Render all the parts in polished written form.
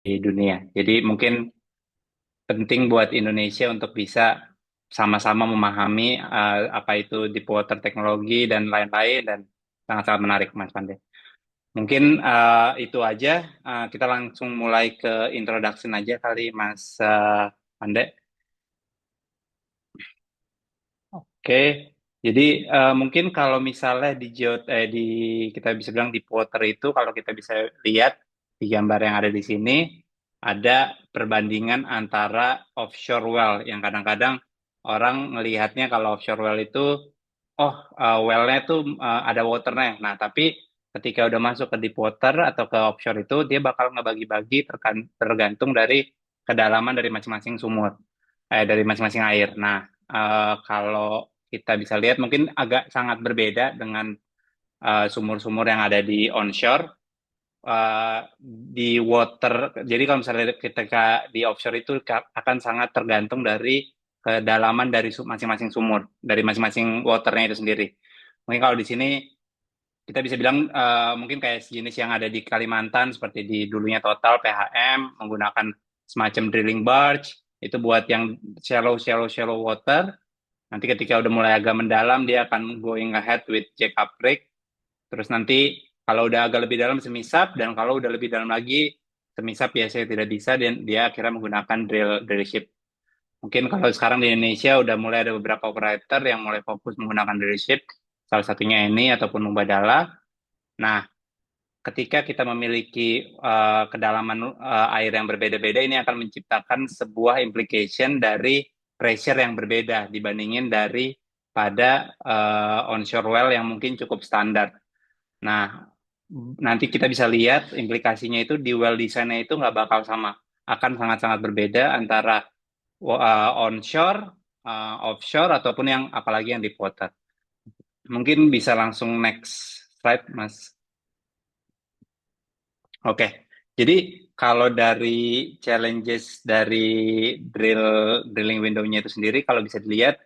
di dunia. Jadi mungkin penting buat Indonesia untuk bisa sama-sama memahami apa itu deep water teknologi dan lain-lain dan sangat-sangat menarik Mas Pandey. Mungkin itu aja. Kita langsung mulai ke introduction aja kali Mas Pandey. Oke, jadi mungkin kalau misalnya di kita bisa bilang di water itu kalau kita bisa lihat di gambar yang ada di sini ada perbandingan antara offshore well yang kadang-kadang orang ngelihatnya kalau offshore well itu oh well-nya tuh ada waternya. Nah, tapi ketika udah masuk ke deep water atau ke offshore itu dia bakal ngebagi-bagi tergantung dari kedalaman dari masing-masing sumur dari masing-masing air. Nah, kalau kita bisa lihat mungkin agak sangat berbeda dengan sumur-sumur yang ada di onshore. Di water, jadi kalau misalnya ketika di offshore itu akan sangat tergantung dari kedalaman dari masing-masing sumur, dari masing-masing waternya itu sendiri. Mungkin kalau di sini kita bisa bilang mungkin kayak sejenis yang ada di Kalimantan seperti di dulunya Total PHM menggunakan semacam drilling barge itu buat yang shallow water. Nanti ketika udah mulai agak mendalam, dia akan going ahead with jack up rig. Terus nanti kalau udah agak lebih dalam semisap, dan kalau udah lebih dalam lagi, semisap biasanya tidak bisa, dan dia akhirnya menggunakan drill ship. Mungkin kalau sekarang di Indonesia udah mulai ada beberapa operator yang mulai fokus menggunakan drill ship, salah satunya ini ataupun Mubadala. Nah, ketika kita memiliki kedalaman air yang berbeda-beda, ini akan menciptakan sebuah implication dari pressure yang berbeda dibandingin dari pada onshore well yang mungkin cukup standar. Nah, nanti kita bisa lihat implikasinya itu di well design-nya itu nggak bakal sama. Akan sangat-sangat berbeda antara onshore, offshore, ataupun yang apalagi yang deep water. Mungkin bisa langsung next slide, Mas. Oke, jadi kalau dari challenges dari drilling window-nya itu sendiri, kalau bisa dilihat,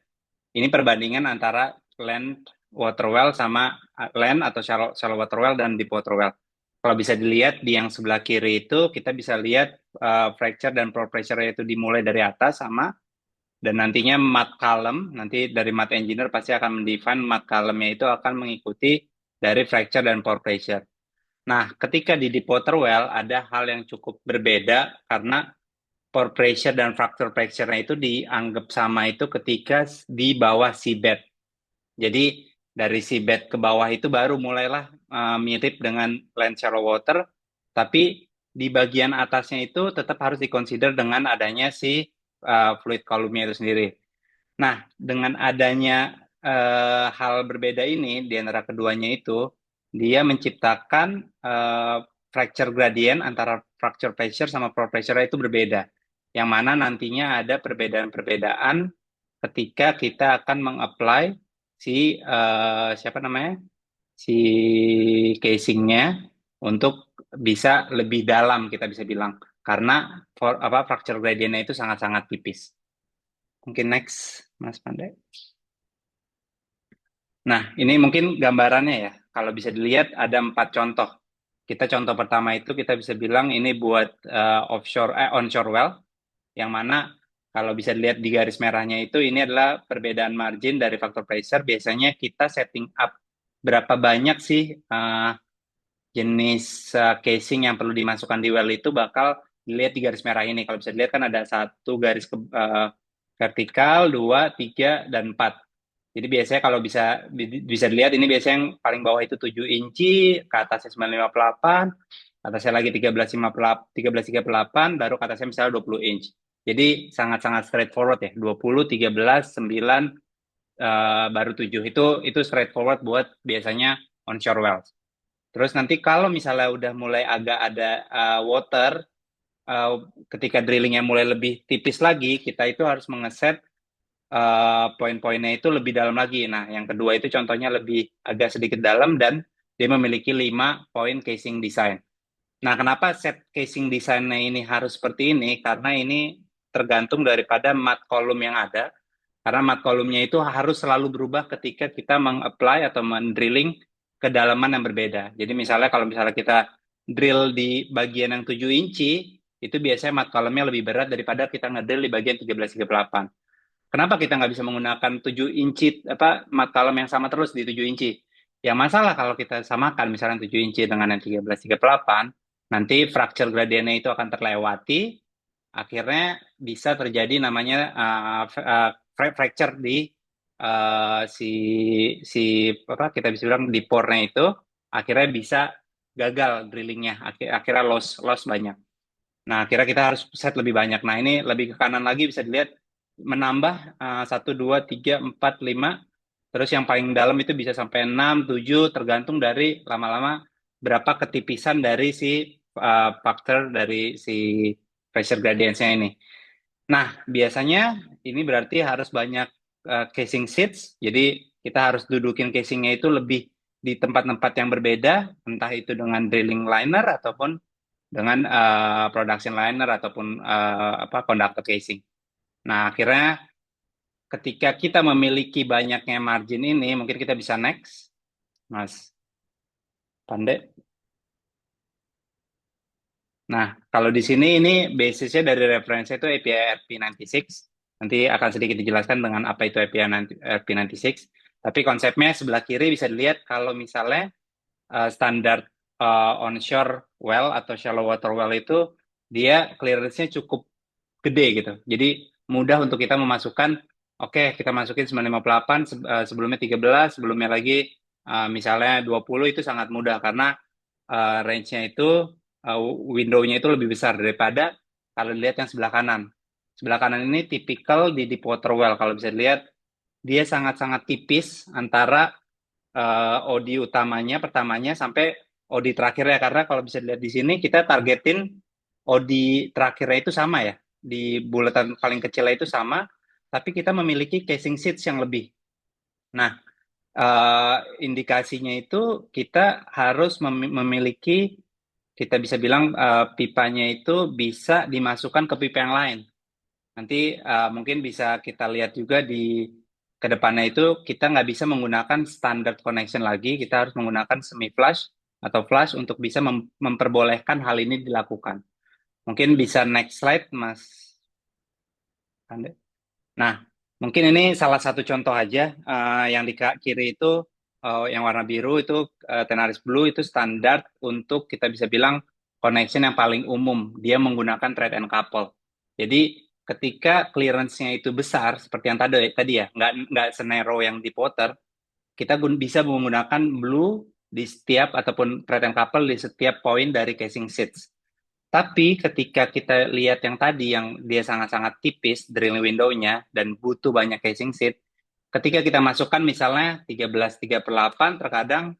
ini perbandingan antara land water well sama land atau shallow water well dan deep water well. Kalau bisa dilihat di yang sebelah kiri itu, kita bisa lihat fracture dan pore pressure itu dimulai dari atas sama, dan nantinya mud column, nanti dari mud engineer pasti akan mendefine mud column-nya itu akan mengikuti dari fracture dan pore pressure. Nah, ketika di deep water well ada hal yang cukup berbeda karena pore pressure dan fracture pressure-nya itu dianggap sama itu ketika di bawah seabed. Jadi dari seabed ke bawah itu baru mulailah mirip dengan land shallow water, tapi di bagian atasnya itu tetap harus dikonsider dengan adanya si fluid column-nya itu sendiri. Nah, dengan adanya hal berbeda ini di antara keduanya itu, dia menciptakan fracture gradient antara fracture pressure sama pore pressure itu berbeda. Yang mana nantinya ada perbedaan-perbedaan ketika kita akan mengapply si siapa namanya si casingnya untuk bisa lebih dalam kita bisa bilang karena fracture gradientnya itu sangat-sangat tipis. Mungkin next, Mas Pandai. Nah, ini mungkin gambarannya ya. Kalau bisa dilihat ada 4 contoh. Kita contoh pertama itu kita bisa bilang ini buat onshore well, yang mana kalau bisa dilihat di garis merahnya itu ini adalah perbedaan margin dari faktor pressure. Biasanya kita setting up berapa banyak sih jenis casing yang perlu dimasukkan di well itu bakal dilihat di garis merah ini. Kalau bisa dilihat kan ada satu garis vertikal, 2, 3, dan 4. Jadi biasanya kalau bisa dilihat ini biasanya yang paling bawah itu 7 inci, ke atasnya 958, atasnya lagi 1338, baru ke atasnya misalnya 20 inch. Jadi sangat-sangat straightforward ya, 20, 13, 9, baru 7. Itu straightforward buat biasanya onshore wells. Terus nanti kalau misalnya udah mulai agak ada water, uh, ketika drillingnya mulai lebih tipis lagi, kita itu harus mengeset poin-poinnya itu lebih dalam lagi. Nah, yang kedua itu contohnya lebih agak sedikit dalam dan dia memiliki 5 poin casing design. Nah, kenapa set casing desainnya ini harus seperti ini? Karena ini tergantung daripada mud column yang ada. Karena mud column-nya itu harus selalu berubah ketika kita meng-apply atau mendrilling kedalaman yang berbeda. Jadi misalnya kalau misalnya kita drill di bagian yang 7 inci, itu biasanya mat column-nya lebih berat daripada kita ngedrill di bagian 13-38. Kenapa kita nggak bisa menggunakan 7 inci mat column yang sama terus di 7 inci? Yang masalah kalau kita samakan misalnya 7 inci dengan yang 13-38, nanti fracture gradiennya itu akan terlewati, akhirnya bisa terjadi namanya fracture di si si kita bisa bilang di pore-nya itu, akhirnya bisa gagal drillingnya, akhirnya loss banyak. Nah, akhirnya kita harus set lebih banyak. Nah, ini lebih ke kanan lagi bisa dilihat menambah 1, 2, 3, 4, 5. Terus yang paling dalam itu bisa sampai 6, 7, tergantung dari lama-lama berapa ketipisan dari si faktor dari si pressure gradients-nya ini. Nah, biasanya ini berarti harus banyak casing seats. Jadi kita harus dudukin casingnya itu lebih di tempat-tempat yang berbeda, entah itu dengan drilling liner ataupun dengan production liner ataupun conductor casing. Nah, akhirnya ketika kita memiliki banyaknya margin ini, mungkin kita bisa next, Mas Pandey. Nah, kalau di sini ini basisnya dari referensi itu API RP96. Nanti akan sedikit dijelaskan dengan apa itu API RP96. Tapi konsepnya sebelah kiri bisa dilihat kalau misalnya standar onshore well atau shallow water well itu dia clearance-nya cukup gede gitu. Jadi mudah untuk kita memasukkan, oke, kita masukin 958, sebelumnya 13, sebelumnya lagi misalnya 20, itu sangat mudah karena range-nya itu, window-nya itu lebih besar daripada kalau dilihat yang sebelah kanan. Sebelah kanan ini tipikal di deep water well. Kalau bisa dilihat, dia sangat-sangat tipis antara OD utamanya, pertamanya, sampai OD terakhirnya. Karena kalau bisa dilihat di sini, kita targetin OD terakhirnya itu sama ya. Di bulatan paling kecilnya itu sama, tapi kita memiliki casing seats yang lebih. Nah, indikasinya itu kita harus memiliki, kita bisa bilang pipanya itu bisa dimasukkan ke pipa yang lain. Nanti mungkin bisa kita lihat juga di kedepannya itu kita nggak bisa menggunakan standard connection lagi, kita harus menggunakan semi flush atau flush untuk bisa memperbolehkan hal ini dilakukan. Mungkin bisa next slide, Mas Ande. Nah, mungkin ini salah satu contoh aja, yang di kiri itu yang warna biru itu Tenaris Blue, itu standar untuk kita bisa bilang connection yang paling umum. Dia menggunakan thread and couple. Jadi ketika clearance-nya itu besar seperti yang tadi ya, nggak senarrow yang di Potter, kita bisa menggunakan blue di setiap ataupun thread and couple di setiap poin dari casing seats. Tapi ketika kita lihat yang tadi, yang dia sangat-sangat tipis drilling window-nya dan butuh banyak casing seat, ketika kita masukkan misalnya 13/3/8, terkadang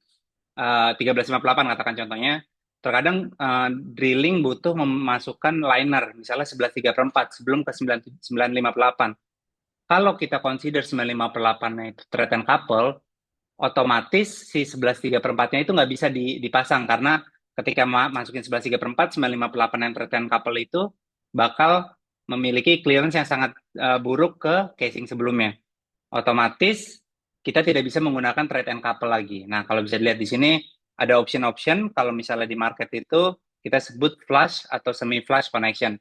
13/58 katakan contohnya, terkadang drilling butuh memasukkan liner, misalnya 11/3/4 sebelum ke 9/5/8. Kalau kita consider 9/5/8-nya itu thread and couple, otomatis si 11/3/4-nya itu nggak bisa dipasang karena ketika masukin 11/3/4, 9/5/8 yang thread couple itu bakal memiliki clearance yang sangat buruk ke casing sebelumnya. Otomatis kita tidak bisa menggunakan thread and couple lagi. Nah, kalau bisa dilihat di sini ada option-option, kalau misalnya di market itu kita sebut flush atau semi flush connection.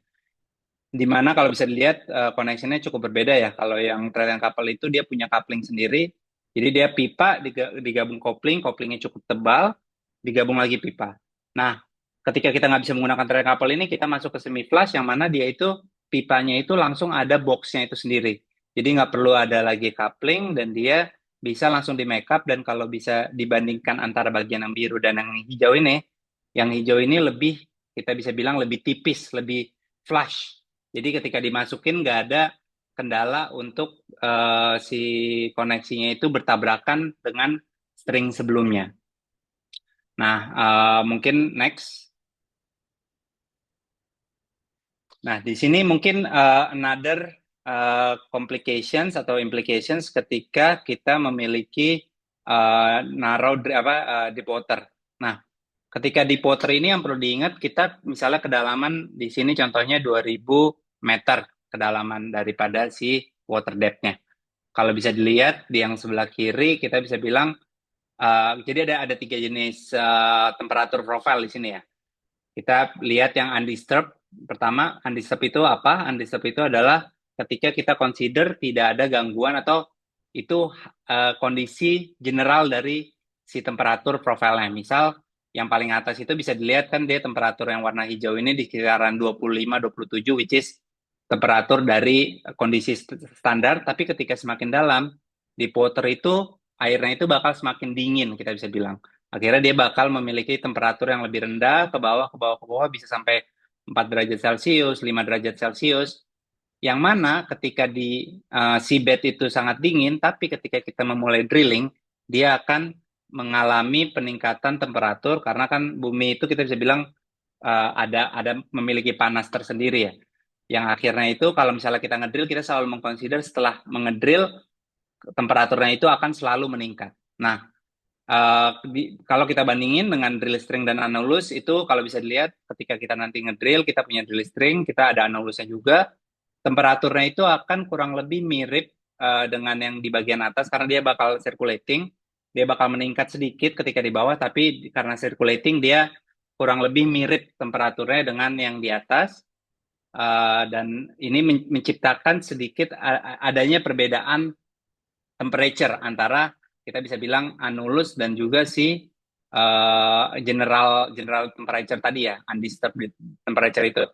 Di mana kalau bisa dilihat connection-nya cukup berbeda ya. Kalau yang thread and couple itu dia punya coupling sendiri, jadi dia pipa digabung couplingnya cukup tebal, digabung lagi pipa. Nah, ketika kita nggak bisa menggunakan thread and couple ini, kita masuk ke semi flush yang mana dia itu pipanya itu langsung ada box-nya itu sendiri. Jadi nggak perlu ada lagi coupling dan dia bisa langsung di make up. Dan kalau bisa dibandingkan antara bagian yang biru dan yang hijau ini lebih, kita bisa bilang lebih tipis, lebih flush. Jadi ketika dimasukin nggak ada kendala untuk si koneksinya itu bertabrakan dengan string sebelumnya. Nah, mungkin next. Nah, di sini mungkin another complications atau implications ketika kita memiliki narrow deep water. Nah, ketika deep water ini yang perlu diingat, kita misalnya kedalaman di sini contohnya 2000 meter kedalaman daripada si water depth-nya. Kalau bisa dilihat di yang sebelah kiri, kita bisa bilang, jadi ada 3 jenis temperatur profile di sini ya. Kita lihat yang undisturbed, Pertama, undisturbed itu apa? Undisturbed itu adalah ketika kita consider tidak ada gangguan atau itu kondisi general dari si temperatur profilnya. Misal yang paling atas itu bisa dilihat kan dia temperatur yang warna hijau ini di kisaran 25-27, which is temperatur dari kondisi standar, tapi ketika semakin dalam di water itu airnya itu bakal semakin dingin, kita bisa bilang. Akhirnya dia bakal memiliki temperatur yang lebih rendah, ke bawah, ke bawah, ke bawah, bisa sampai 4 derajat Celcius, 5 derajat Celcius, yang mana ketika di seabed itu sangat dingin, tapi ketika kita memulai drilling, dia akan mengalami peningkatan temperatur, karena kan bumi itu kita bisa bilang ada memiliki panas tersendiri ya. Yang akhirnya itu kalau misalnya kita ngedrill, kita selalu mengconsider setelah mengedrill, temperaturnya itu akan selalu meningkat. Nah, kalau kita bandingin dengan drill string dan annulus itu kalau bisa dilihat ketika kita nanti ngedrill kita punya drill string, kita ada annulusnya juga, temperaturnya itu akan kurang lebih mirip dengan yang di bagian atas karena dia bakal circulating, dia bakal meningkat sedikit ketika di bawah, tapi karena circulating dia kurang lebih mirip temperaturnya dengan yang di atas. Dan ini menciptakan sedikit adanya perbedaan temperature antara kita bisa bilang annulus dan juga si general temperature tadi ya, undisturbed temperature itu.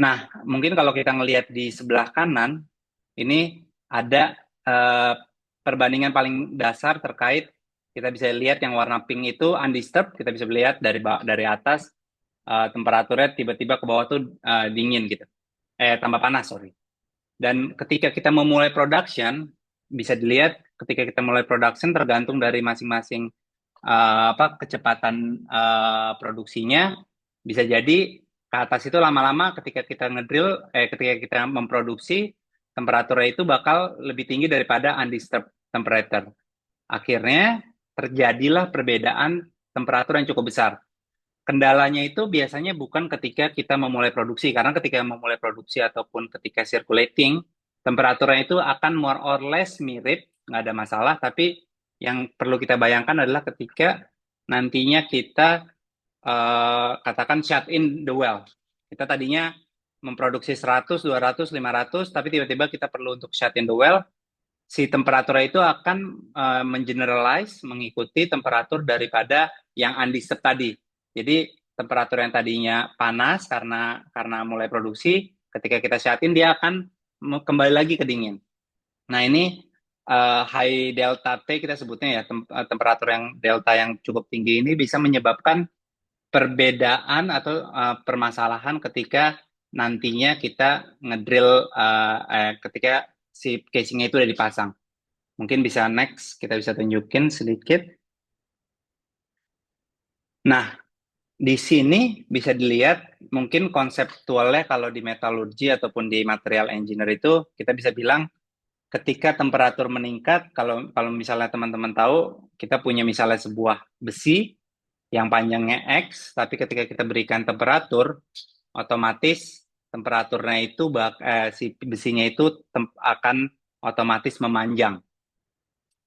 Nah, mungkin kalau kita ngelihat di sebelah kanan, ini ada perbandingan paling dasar terkait, kita bisa lihat yang warna pink itu undisturbed, kita bisa lihat dari atas temperaturnya tiba-tiba ke bawah tuh dingin gitu. Tambah panas, sorry. Dan ketika kita memulai production, bisa dilihat ketika kita mulai production tergantung dari masing-masing kecepatan produksinya. Bisa jadi ke atas itu lama-lama ketika kita ngedrill, ketika kita memproduksi, temperaturnya itu bakal lebih tinggi daripada undisturbed temperature. Akhirnya terjadilah perbedaan temperatur yang cukup besar. Kendalanya itu biasanya bukan ketika kita memulai produksi, karena ketika memulai produksi ataupun ketika circulating, temperaturnya itu akan more or less mirip, nggak ada masalah, tapi yang perlu kita bayangkan adalah ketika nantinya kita katakan shut in the well. Kita tadinya memproduksi 100, 200, 500, tapi tiba-tiba kita perlu untuk shut in the well, si temperaturnya itu akan mengeneralize, mengikuti temperatur daripada yang undisturbed tadi. Jadi temperatur yang tadinya panas karena mulai produksi, ketika kita shut-in dia akan kembali lagi ke dingin. Nah ini high delta T kita sebutnya ya, temperatur yang delta yang cukup tinggi ini bisa menyebabkan perbedaan atau permasalahan ketika nantinya kita ngedrill ketika si casingnya itu udah dipasang. Mungkin bisa next, kita bisa tunjukin sedikit. Nah, di sini bisa dilihat mungkin konseptualnya kalau di metalurgi ataupun di material engineer itu kita bisa bilang ketika temperatur meningkat, kalau kalau misalnya teman-teman tahu, kita punya misalnya sebuah besi yang panjangnya X, tapi ketika kita berikan temperatur, otomatis temperaturnya itu si besinya itu akan otomatis memanjang.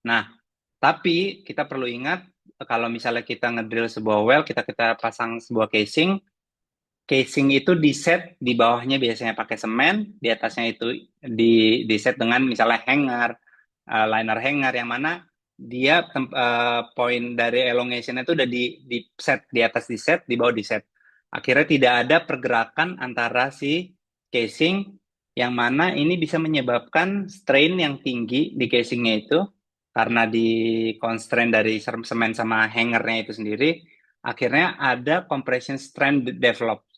Nah, tapi kita perlu ingat kalau misalnya kita ngedrill sebuah well, kita pasang sebuah casing, casing itu di set di bawahnya biasanya pakai semen, di atasnya itu di set dengan misalnya hanger, liner hanger yang mana dia poin dari elongation itu udah di set, di atas di set, di bawah di set. Akhirnya tidak ada pergerakan antara si casing yang mana ini bisa menyebabkan strain yang tinggi di casingnya itu karena di constraint dari semen sama hangernya itu sendiri, akhirnya ada compression strain develop.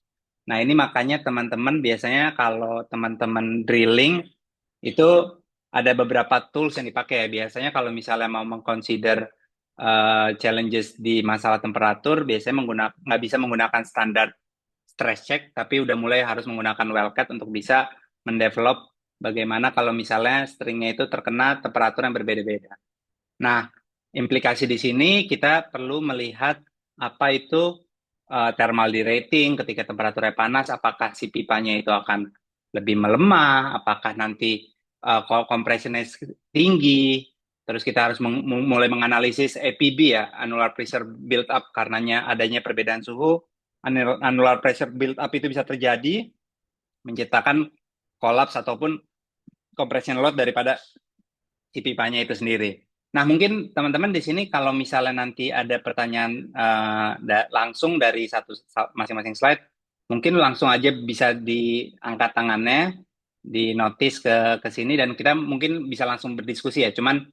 Nah ini makanya teman-teman biasanya kalau teman-teman drilling itu ada beberapa tools yang dipakai. Biasanya kalau misalnya mau mengconsider challenges di masalah temperatur, biasanya nggak bisa menggunakan standar stress check, tapi udah mulai harus menggunakan wellcat untuk bisa mendevelop bagaimana kalau misalnya stringnya itu terkena temperatur yang berbeda-beda. Nah, implikasi di sini kita perlu melihat apa itu thermal derating ketika temperaturnya panas, apakah si pipanya itu akan lebih melemah, apakah nanti compressionnya tinggi, terus kita harus mulai menganalisis APB ya, annular pressure build up karenanya adanya perbedaan suhu, annular pressure build up itu bisa terjadi, menciptakan kolaps ataupun compression load daripada si pipanya itu sendiri. Nah, mungkin teman-teman di sini kalau misalnya nanti ada pertanyaan langsung dari masing-masing slide, mungkin langsung aja bisa diangkat tangannya, di notice ke sini dan kita mungkin bisa langsung berdiskusi ya. Cuman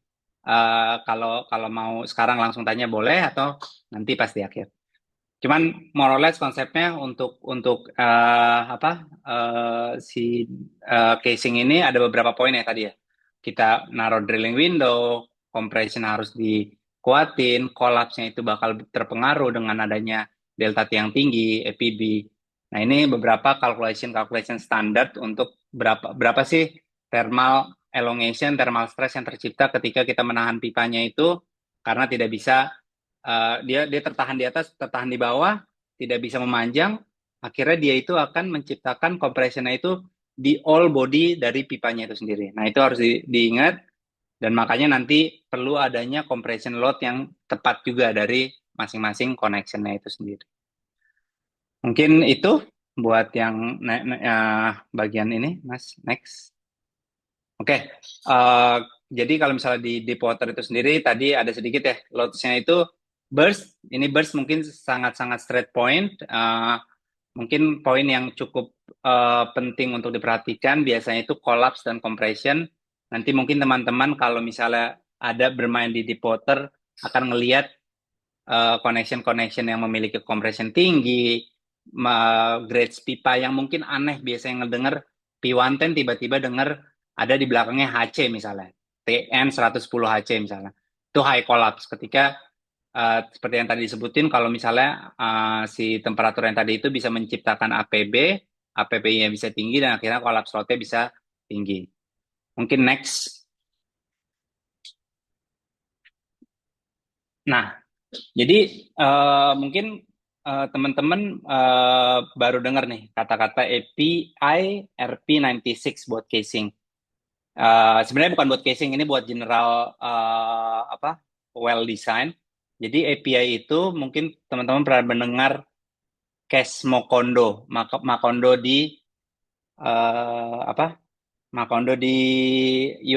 kalau mau sekarang langsung tanya boleh atau nanti pas di akhir. Cuman more or less konsepnya untuk si casing ini ada beberapa poin ya tadi ya. Kita naruh drilling window, compression harus dikuatin, collapse-nya itu bakal terpengaruh dengan adanya delta T yang tinggi, EPB. Nah, ini beberapa calculation standar untuk berapa sih thermal elongation, thermal stress yang tercipta ketika kita menahan pipanya itu karena tidak bisa dia tertahan di atas, tertahan di bawah, tidak bisa memanjang, akhirnya dia itu akan menciptakan compression-nya itu di all body dari pipanya itu sendiri. Nah, itu harus diingat dan makanya nanti perlu adanya compression load yang tepat juga dari masing-masing connection-nya itu sendiri. Mungkin itu buat yang bagian ini, Mas. Next. Oke, jadi kalau misalnya di deep water itu sendiri, tadi ada sedikit ya, loads-nya itu burst. Ini burst mungkin sangat-sangat straight point. Mungkin poin yang cukup penting untuk diperhatikan, biasanya itu collapse dan compression. Nanti mungkin teman-teman kalau misalnya ada bermain di deep water, akan ngelihat connection-connection yang memiliki compression tinggi, grades pipa yang mungkin aneh, biasanya ngedenger P110 tiba-tiba denger ada di belakangnya HC misalnya, TN 110 HC misalnya. Itu high collapse ketika seperti yang tadi disebutin, kalau misalnya si temperatur yang tadi itu bisa menciptakan APB-nya bisa tinggi dan akhirnya collapse load-nya bisa tinggi. Mungkin next. Nah, jadi mungkin teman-teman baru dengar nih kata-kata API RP96 buat casing. Sebenarnya bukan buat casing, ini buat general well design. Jadi API itu mungkin teman-teman pernah mendengar case Macondo, Macondo di Macondo di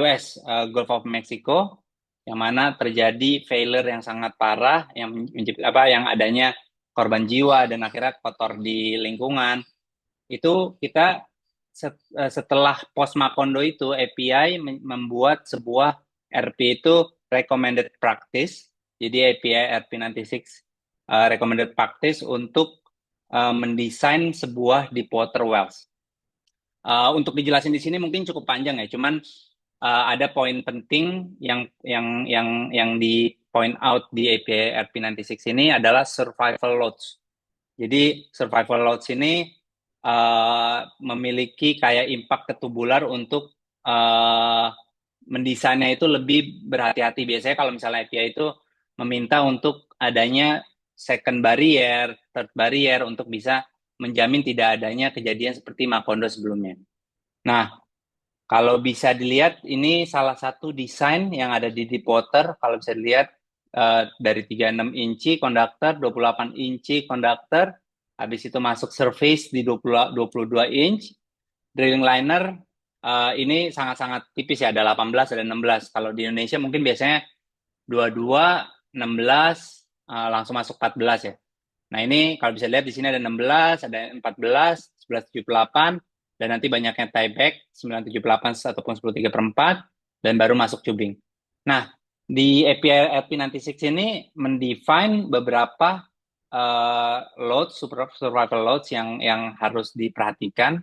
US, Gulf of Mexico, yang mana terjadi failure yang sangat parah, yang adanya korban jiwa dan akhirnya kotor di lingkungan. Itu kita setelah post Macondo itu API membuat sebuah RP itu recommended practice. Jadi API RP96 recommended practice untuk mendesain sebuah deep water wells. Untuk dijelasin di sini mungkin cukup panjang ya, cuman ada poin penting yang di point out di API RP96 ini adalah survival loads. Jadi survival loads ini memiliki kayak impact ke tubular untuk mendesainnya itu lebih berhati-hati. Biasanya kalau misalnya API itu meminta untuk adanya second barrier, third barrier untuk bisa menjamin tidak adanya kejadian seperti Macondo sebelumnya. Nah, kalau bisa dilihat, ini salah satu desain yang ada di deep water. Kalau bisa dilihat, dari 36 inci konduktor, 28 inci konduktor, habis itu masuk surface di 22 inch. Drilling liner, ini sangat-sangat tipis ya, ada 18, ada 16. Kalau di Indonesia mungkin biasanya 22, 16, langsung masuk 14 ya. Nah, ini kalau bisa lihat di sini ada 16, ada 14, 1178, dan nanti banyaknya tieback 978 ataupun 10/3/4, dan baru masuk tubing. Nah, di API RP96 ini mendefine beberapa loads, survival loads yang harus diperhatikan,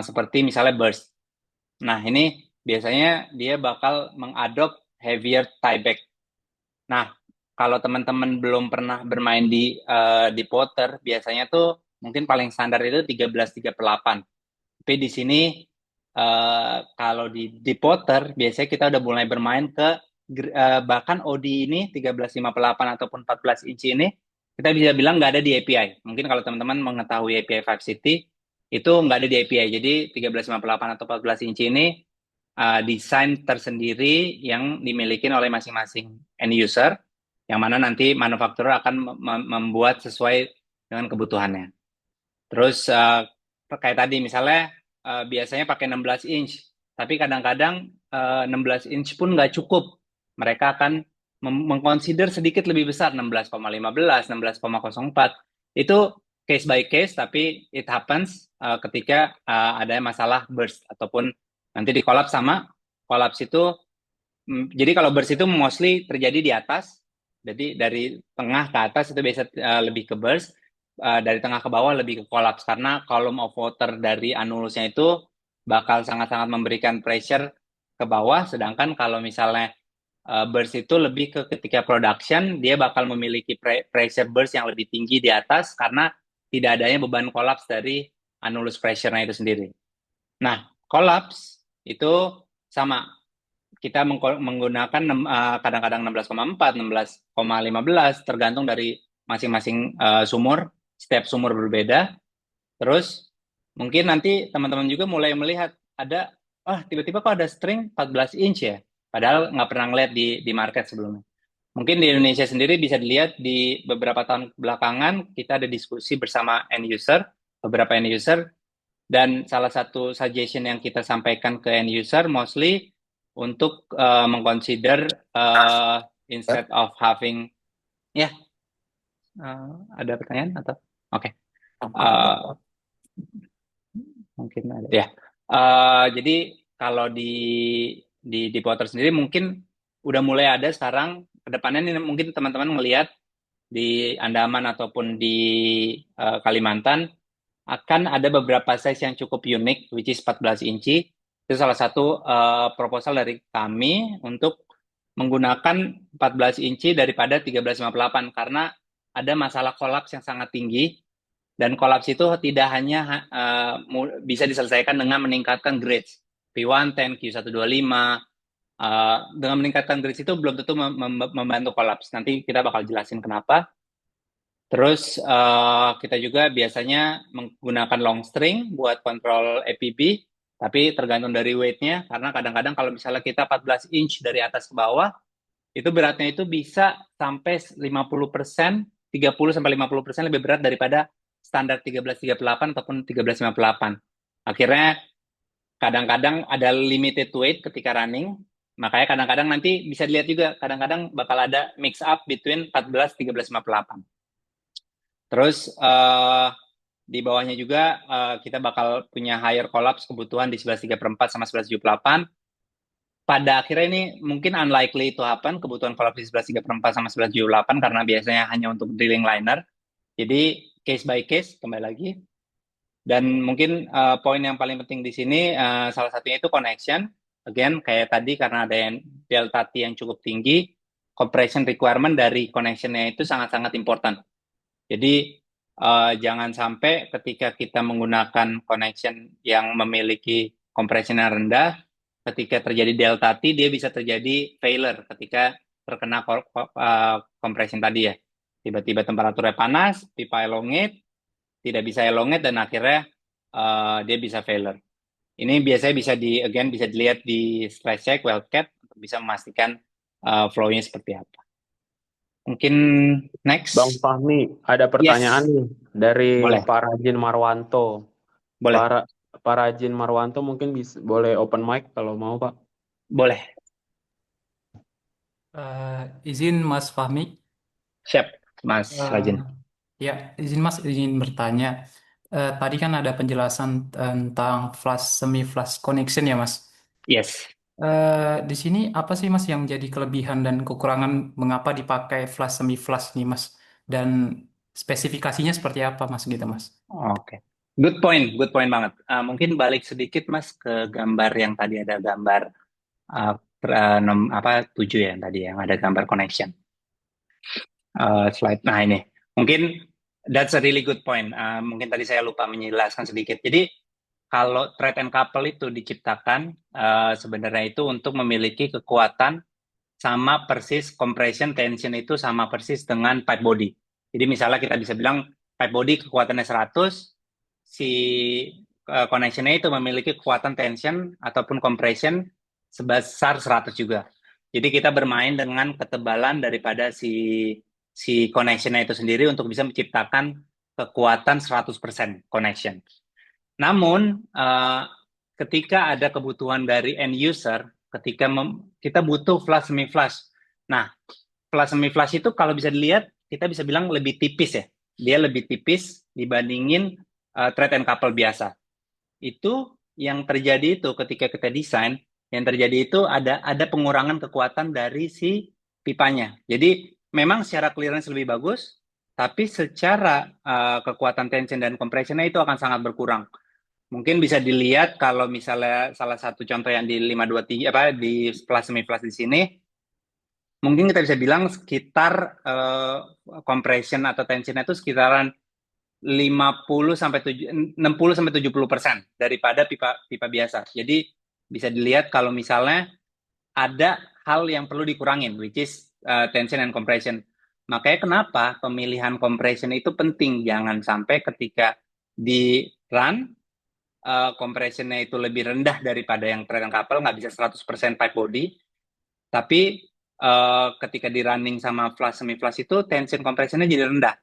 seperti misalnya burst. Nah, ini biasanya dia bakal mengadop heavier tieback. Nah, kalau teman-teman belum pernah bermain di deep water, biasanya tuh mungkin paling standar itu 13/3/8. Tapi di sini kalau di deep water, biasanya kita udah mulai bermain ke bahkan OD ini 13/5/8 ataupun 14 inci ini, kita bisa bilang nggak ada di API. Mungkin kalau teman-teman mengetahui API 5 City, itu nggak ada di API. Jadi 13/5/8 atau 14 inci ini desain tersendiri yang dimiliki oleh masing-masing end user, yang mana nanti manufakturer akan membuat sesuai dengan kebutuhannya. Terus kayak tadi misalnya biasanya pakai 16 inch, tapi kadang-kadang 16 inch pun nggak cukup. Mereka akan mengconsider sedikit lebih besar, 16,15, 16,04. Itu case by case, tapi it happens ketika ada masalah burst ataupun nanti di collapse sama collapse itu. Jadi kalau burst itu mostly terjadi di atas, jadi dari tengah ke atas itu biasa lebih ke burst, dari tengah ke bawah lebih ke collapse karena column of water dari anulusnya itu bakal sangat-sangat memberikan pressure ke bawah, sedangkan kalau misalnya burst itu lebih ke ketika production dia bakal memiliki pressure burst yang lebih tinggi di atas karena tidak adanya beban collapse dari anulus pressure-nya itu sendiri. Nah, collapse itu sama kita menggunakan kadang-kadang 16,4, 16,15 tergantung dari masing-masing sumur, setiap sumur berbeda. Terus mungkin nanti teman-teman juga mulai melihat ada tiba-tiba kok ada string 14 inch ya, padahal nggak pernah ngeliat di market sebelumnya. Mungkin di Indonesia sendiri bisa dilihat di beberapa tahun belakangan kita ada diskusi bersama end user, beberapa end user, dan salah satu suggestion yang kita sampaikan ke end user mostly untuk mengconsider instead of having ya ada pertanyaan atau oke. Uh, Mungkin ada ya. Jadi kalau di Potter sendiri mungkin udah mulai ada sekarang kedepannya ini mungkin teman-teman melihat di Andaman ataupun di Kalimantan akan ada beberapa size yang cukup unik, which is 14 inci. Itu salah satu proposal dari kami untuk menggunakan 14 inci daripada 1358 karena ada masalah kolaps yang sangat tinggi dan kolaps itu tidak hanya bisa diselesaikan dengan meningkatkan grades P110, Q125. Dengan meningkatkan grades itu belum tentu membantu kolaps. Nanti kita bakal jelasin kenapa. Terus kita juga biasanya menggunakan long string buat kontrol APB, tapi tergantung dari weight-nya, karena kadang-kadang kalau misalnya kita 14 inch dari atas ke bawah, itu beratnya itu bisa sampai 50%, 30-50% lebih berat daripada standar 1338 ataupun 1358. Akhirnya kadang-kadang ada limited weight ketika running, makanya kadang-kadang nanti bisa dilihat juga, kadang-kadang bakal ada mix up between 14, 1358. Terus di bawahnya juga kita bakal punya higher collapse kebutuhan di 11.3/4 sama 11.78. Pada akhirnya ini mungkin unlikely to happen, kebutuhan collapse di 11.3/4 sama 11.78 karena biasanya hanya untuk drilling liner. Jadi case by case kembali lagi. Dan mungkin poin yang paling penting di sini salah satunya itu connection. Again kayak tadi karena ada yang delta T yang cukup tinggi, compression requirement dari connection-nya itu sangat-sangat important. Jadi jangan sampai ketika kita menggunakan connection yang memiliki compression yang rendah, ketika terjadi delta T, dia bisa terjadi failure ketika terkena compression tadi ya. Tiba-tiba temperaturnya panas, pipa elongate, tidak bisa elongate, dan akhirnya dia bisa failure. Ini biasanya bisa dilihat di stress check, wellcat, untuk bisa memastikan flow-nya seperti apa. Mungkin next. Bang Fahmi, ada pertanyaan Yes, nih dari boleh. Pak Rajin Marwanto. Boleh, Pak Rajin Marwanto mungkin boleh open mic kalau mau, Pak. boleh. Izin Mas Fahmi, Siap, Mas Eh, Rajin. ya izin Mas izin bertanya. Tadi kan ada penjelasan tentang flash semi flash connection ya Mas. Yes. Di sini apa sih Mas yang jadi kelebihan dan kekurangan mengapa dipakai flash semi flash nih Mas? Dan spesifikasinya seperti apa Mas gitu Mas? Oke. Good point banget. Mungkin balik sedikit Mas ke gambar yang tadi ada gambar uh, 7 ya tadi yang ada gambar connection. Slide. Nah ini, mungkin that's a really good point. Mungkin tadi saya lupa menjelaskan sedikit. Jadi kalau thread and couple itu diciptakan sebenarnya itu untuk memiliki kekuatan sama persis compression tension itu sama persis dengan pipe body. Jadi misalnya kita bisa bilang pipe body kekuatannya 100, si connection-nya itu memiliki kekuatan tension ataupun compression sebesar 100 juga. Jadi kita bermain dengan ketebalan daripada si connection-nya itu sendiri untuk bisa menciptakan kekuatan 100% connection. Namun, ketika ada kebutuhan dari end user, ketika kita butuh flash semi flash. Nah, flash semi flash itu kalau bisa dilihat, kita bisa bilang lebih tipis ya. Dia lebih tipis dibandingin thread and couple biasa. Itu yang terjadi itu ketika kita desain, yang terjadi itu ada pengurangan kekuatan dari si pipanya. Jadi memang secara clearance lebih bagus, tapi secara kekuatan tension dan compressionnya itu akan sangat berkurang. Mungkin bisa dilihat kalau misalnya salah satu contoh yang di 523 apa di flash semi flash di sini, mungkin kita bisa bilang sekitar compression atau tensionnya itu sekitaran 50 sampai 60 sampai 70% daripada pipa biasa. Jadi bisa dilihat kalau misalnya ada hal yang perlu dikurangin, which is tension and compression. Makanya kenapa pemilihan compression itu penting. Jangan sampai ketika di run compressionnya itu lebih rendah daripada yang thread and couple, nggak bisa 100% pipe body. Tapi ketika di running sama flash semi flash itu tension compressionnya jadi rendah.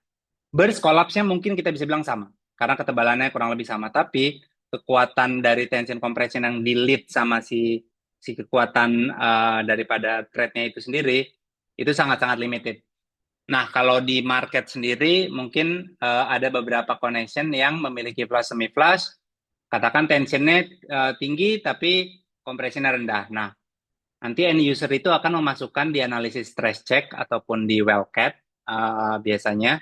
Burst collapse-nya mungkin kita bisa bilang sama, karena ketebalannya kurang lebih sama, tapi kekuatan dari tension compression yang di lead sama si kekuatan daripada thread-nya itu sendiri, itu sangat-sangat limited. Nah, kalau di market sendiri, mungkin ada beberapa connection yang memiliki flash semi flash, katakan tensionnya tinggi, tapi compressionnya rendah. Nah, nanti end user itu akan memasukkan di analisis stress check ataupun di Wellcat biasanya,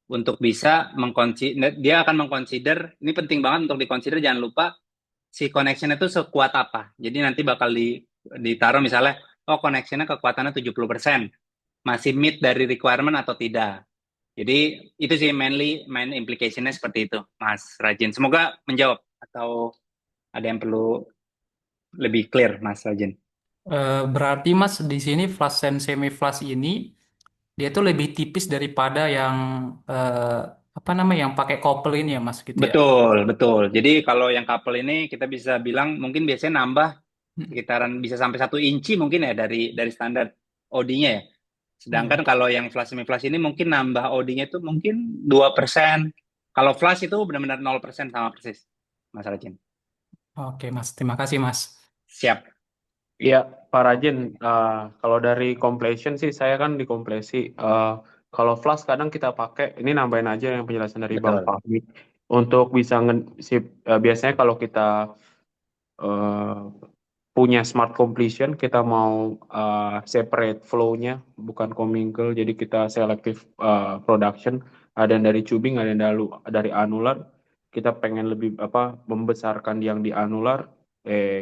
untuk bisa dia akan mengconsider, ini penting banget untuk diconsider, jangan lupa si connection itu sekuat apa. Jadi nanti bakal ditaruh misalnya, oh connectionnya kekuatannya 70%, masih meet dari requirement atau tidak. Jadi itu sih main implication-nya seperti itu, Mas Rajin. Semoga menjawab, atau ada yang perlu lebih clear, Mas Rajin? Berarti Mas di sini flash dan semi flash ini dia tuh lebih tipis daripada yang eh, apa namanya yang pakai couple ini ya Mas gitu ya. Betul, betul. Jadi kalau yang couple ini kita bisa bilang mungkin biasanya nambah Hmm. sekitaran bisa sampai 1 inci mungkin ya dari standar OD-nya ya. Sedangkan Iya. kalau yang flash semi flash ini mungkin nambah OD-nya itu mungkin 2%. Kalau flash itu benar-benar 0% sama persis, Mas Rajin. Oke Mas, terima kasih Mas. Siap. Iya, Pak Rajin, kalau dari completion sih saya kan di kompresi. Kalau flash kadang kita pakai, ini nambahin aja yang penjelasan dari Bang Betul. Fahmi. Untuk bisa biasanya kalau kita eh, punya smart completion, kita mau separate flow-nya, bukan commingle, jadi kita selective production. Ada yang dari tubing, ada yang dari anular. Kita pengen lebih membesarkan yang di anular,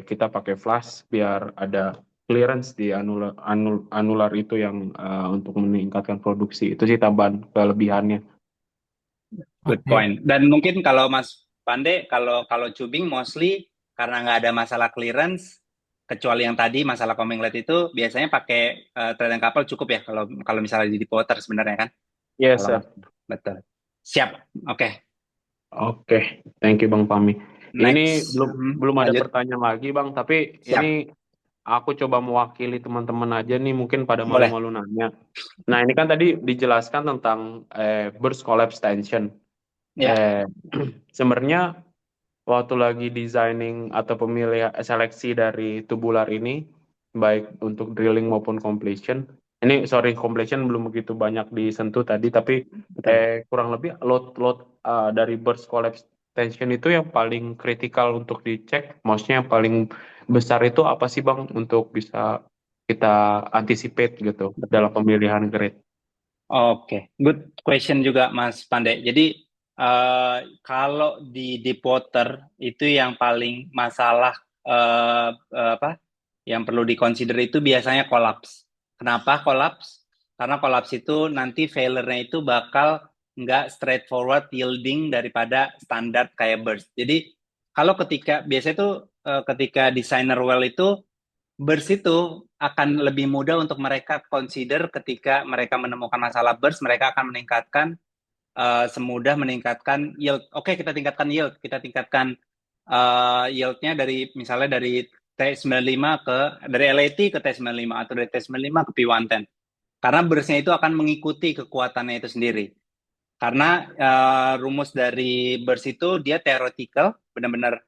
kita pakai flash biar ada clearance di anular itu yang untuk meningkatkan produksi. Itu sih tambahan kelebihannya. Good Oke. point. Dan mungkin kalau Mas Pande, kalau tubing mostly karena nggak ada masalah clearance, kecuali yang tadi masalah coming lead itu biasanya pakai thread and couple cukup ya kalau kalau misalnya di deep water sebenarnya kan. Yes, Kalau sir. Mas, betul. Siap. Oke. Oke, thank you Bang Fahmi. Ini Next. belum ada Lanjut. pertanyaan lagi Bang, tapi ini Siap. aku coba mewakili teman-teman aja nih, mungkin pada Boleh. malu-malu nanya. Nah, ini kan tadi dijelaskan tentang burst collapse tension. Ya. Sebenarnya waktu lagi designing atau pemilihan seleksi dari tubular ini, baik untuk drilling maupun completion. Ini sorry, completion belum begitu banyak disentuh tadi, tapi Betul. kurang lebih load dari burst collapse tension itu yang paling kritikal untuk dicek. Maksudnya yang paling besar itu apa sih Bang untuk bisa kita anticipate gitu dalam pemilihan grade? Oke, good question juga Mas Pandey. Jadi kalau di deep water itu yang paling masalah apa? Yang perlu dikonsider itu biasanya kolaps. Kenapa kolaps? Karena kolaps itu nanti failure-nya itu bakal nggak straightforward yielding daripada standar kayak burst. Jadi kalau biasanya itu ketika designer well itu burst itu akan lebih mudah untuk mereka consider ketika mereka menemukan masalah burst, mereka akan meningkatkan semudah meningkatkan yield. Oke, kita tingkatkan yield, kita tingkatkan yieldnya dari misalnya dari T95 dari LAT ke T95 atau dari T95 ke P110. Karena burstnya itu akan mengikuti kekuatannya itu sendiri. Karena rumus dari burst itu dia theoretical, benar-benar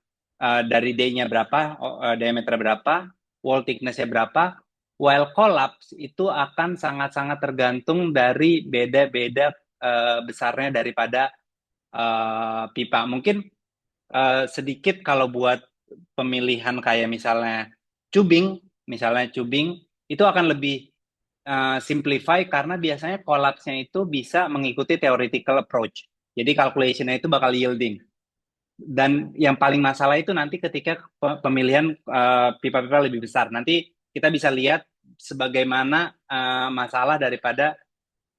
dari D-nya berapa, diameter berapa, wall thickness-nya berapa, while collapse itu akan sangat-sangat tergantung dari beda-beda besarnya daripada pipa. Mungkin sedikit kalau buat pemilihan kayak misalnya tubing itu akan lebih simplify karena biasanya collapse-nya itu bisa mengikuti theoretical approach. Jadi calculation-nya itu bakal yielding. Dan yang paling masalah itu nanti ketika pemilihan pipa-pipa lebih besar. Nanti kita bisa lihat sebagaimana masalah daripada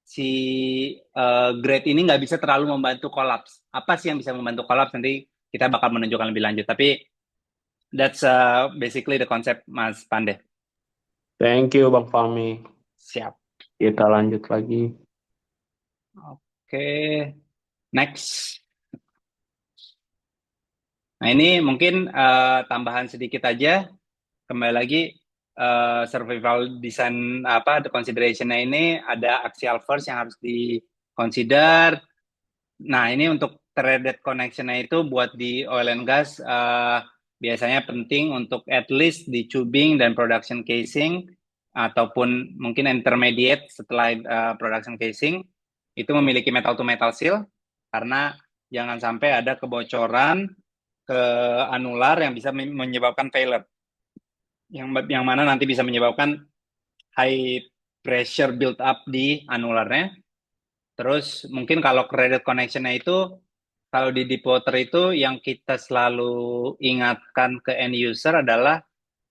si grade ini nggak bisa terlalu membantu kolaps. Apa sih yang bisa membantu kolaps? Nanti kita bakal menunjukkan lebih lanjut. Tapi that's basically the concept, Mas Pande. Thank you Bang Fahmi. Siap. Kita lanjut lagi. Oke, next. Nah ini mungkin tambahan sedikit aja. Kembali lagi survival design the consideration-nya ini ada axial force yang harus di consider. Nah, ini untuk threaded connection-nya itu buat di oil and gas biasanya penting untuk at least di tubing dan production casing ataupun mungkin intermediate setelah production casing itu memiliki metal to metal seal karena jangan sampai ada kebocoran ke anular yang bisa menyebabkan failure. Yang mana nanti bisa menyebabkan high pressure build up di anularnya. Terus mungkin kalau credit connection-nya itu kalau di deep water itu yang kita selalu ingatkan ke end user adalah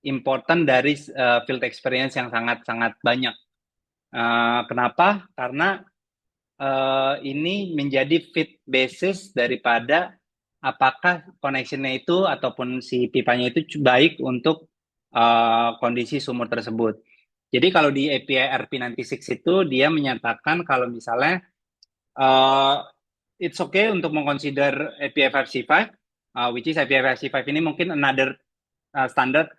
important dari field experience yang sangat-sangat banyak. Kenapa? Karena ini menjadi fit basis daripada apakah connection-nya itu ataupun si pipanya itu baik untuk kondisi sumur tersebut. Jadi kalau di API RP96 itu dia menyatakan kalau misalnya it's okay untuk mengconsider API 5C5, which is API 5C5 ini mungkin another standard.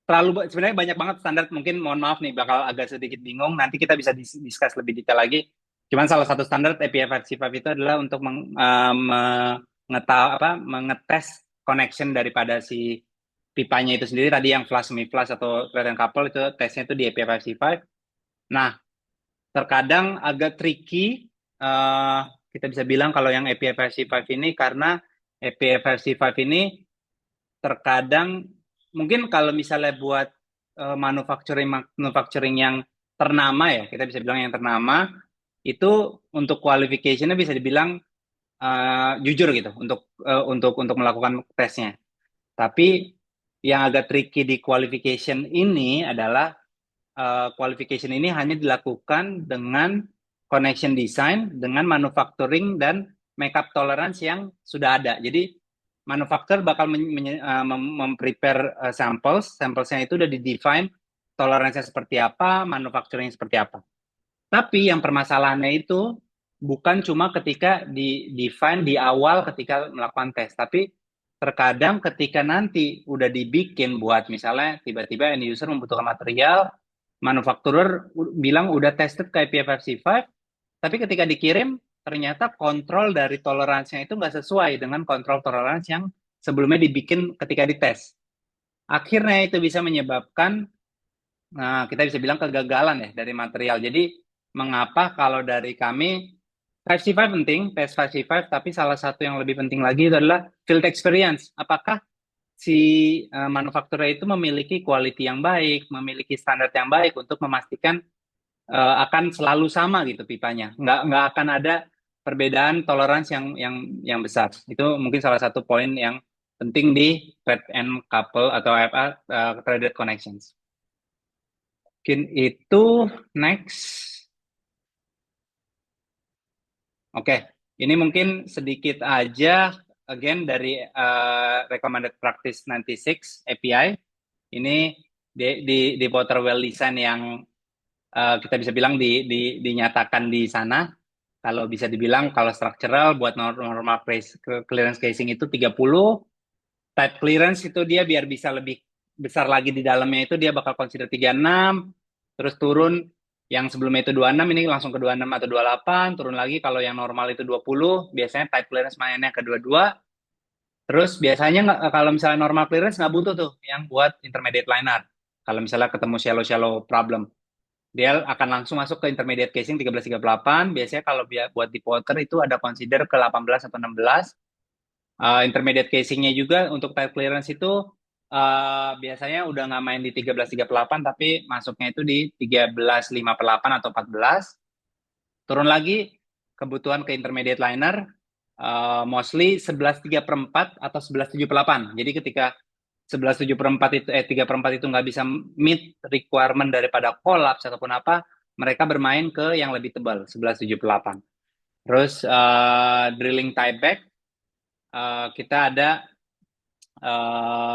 Sebenarnya banyak banget standar, mungkin mohon maaf nih bakal agak sedikit bingung, nanti kita bisa discuss lebih detail lagi. Cuman salah satu standar API 5C5 itu adalah untuk mengetes connection daripada si pipanya itu sendiri, tadi yang flush, semi flush atau thread and couple itu tesnya itu di API 5C5. Nah, terkadang agak tricky kita bisa bilang kalau yang API versi 5 ini karena API versi 5 ini terkadang mungkin kalau misalnya buat manufacturing yang ternama ya, kita bisa bilang yang ternama itu untuk qualification-nya bisa dibilang jujur gitu untuk melakukan tesnya. Tapi yang agak tricky di qualification ini adalah qualification ini hanya dilakukan dengan connection design, dengan manufacturing dan makeup tolerance yang sudah ada. Jadi manufacturer bakal memprepare samples-nya itu udah di-define toleransinya seperti apa, manufacturing seperti apa. Tapi yang permasalahannya itu bukan cuma ketika di-define di awal ketika melakukan tes, tapi terkadang ketika nanti udah dibikin buat misalnya tiba-tiba end user membutuhkan material, manufacturer bilang udah tested ke IPFFC5, tapi ketika dikirim ternyata kontrol dari toleransinya itu nggak sesuai dengan kontrol toleransi yang sebelumnya dibikin ketika dites. Akhirnya itu bisa menyebabkan kita bisa bilang kegagalan ya dari material. Jadi mengapa kalau dari kami 5C5 penting, tes 5C5, tapi salah satu yang lebih penting lagi itu adalah field experience. Apakah si manufakturnya itu memiliki quality yang baik, memiliki standar yang baik untuk memastikan akan selalu sama gitu pipanya. Nggak akan ada perbedaan toleransi yang besar. Itu mungkin salah satu poin yang penting di thread and couple atau threaded connections. Mungkin itu next. Oke, ini mungkin sedikit aja again dari recommended practice 96 API. Ini di water well design yang kita bisa bilang dinyatakan di sana. Kalau bisa dibilang kalau structural buat normal clearance casing itu 30, type clearance itu dia biar bisa lebih besar lagi di dalamnya itu dia bakal consider 36, terus turun Yang sebelumnya itu 26, ini langsung ke 26 atau 28, turun lagi. Kalau yang normal itu 20, biasanya tight clearance mainnya ke 22. Terus biasanya kalau misalnya normal clearance nggak butuh tuh yang buat intermediate liner. Kalau misalnya ketemu shallow problem, dia akan langsung masuk ke intermediate casing 1338. Biasanya kalau buat deep water itu ada consider ke 18 atau 16. Intermediate casingnya juga untuk tight clearance itu biasanya udah nggak main di 1338, tapi masuknya itu di 13.5/8 atau 14. Turun lagi kebutuhan ke intermediate liner, mostly 11/3/4 atau 11/7/8. Jadi ketika 11/7/4 itu 3/4 itu nggak bisa meet requirement daripada collapse ataupun apa, mereka bermain ke yang lebih tebal 11/7/8. Terus drilling tieback, kita ada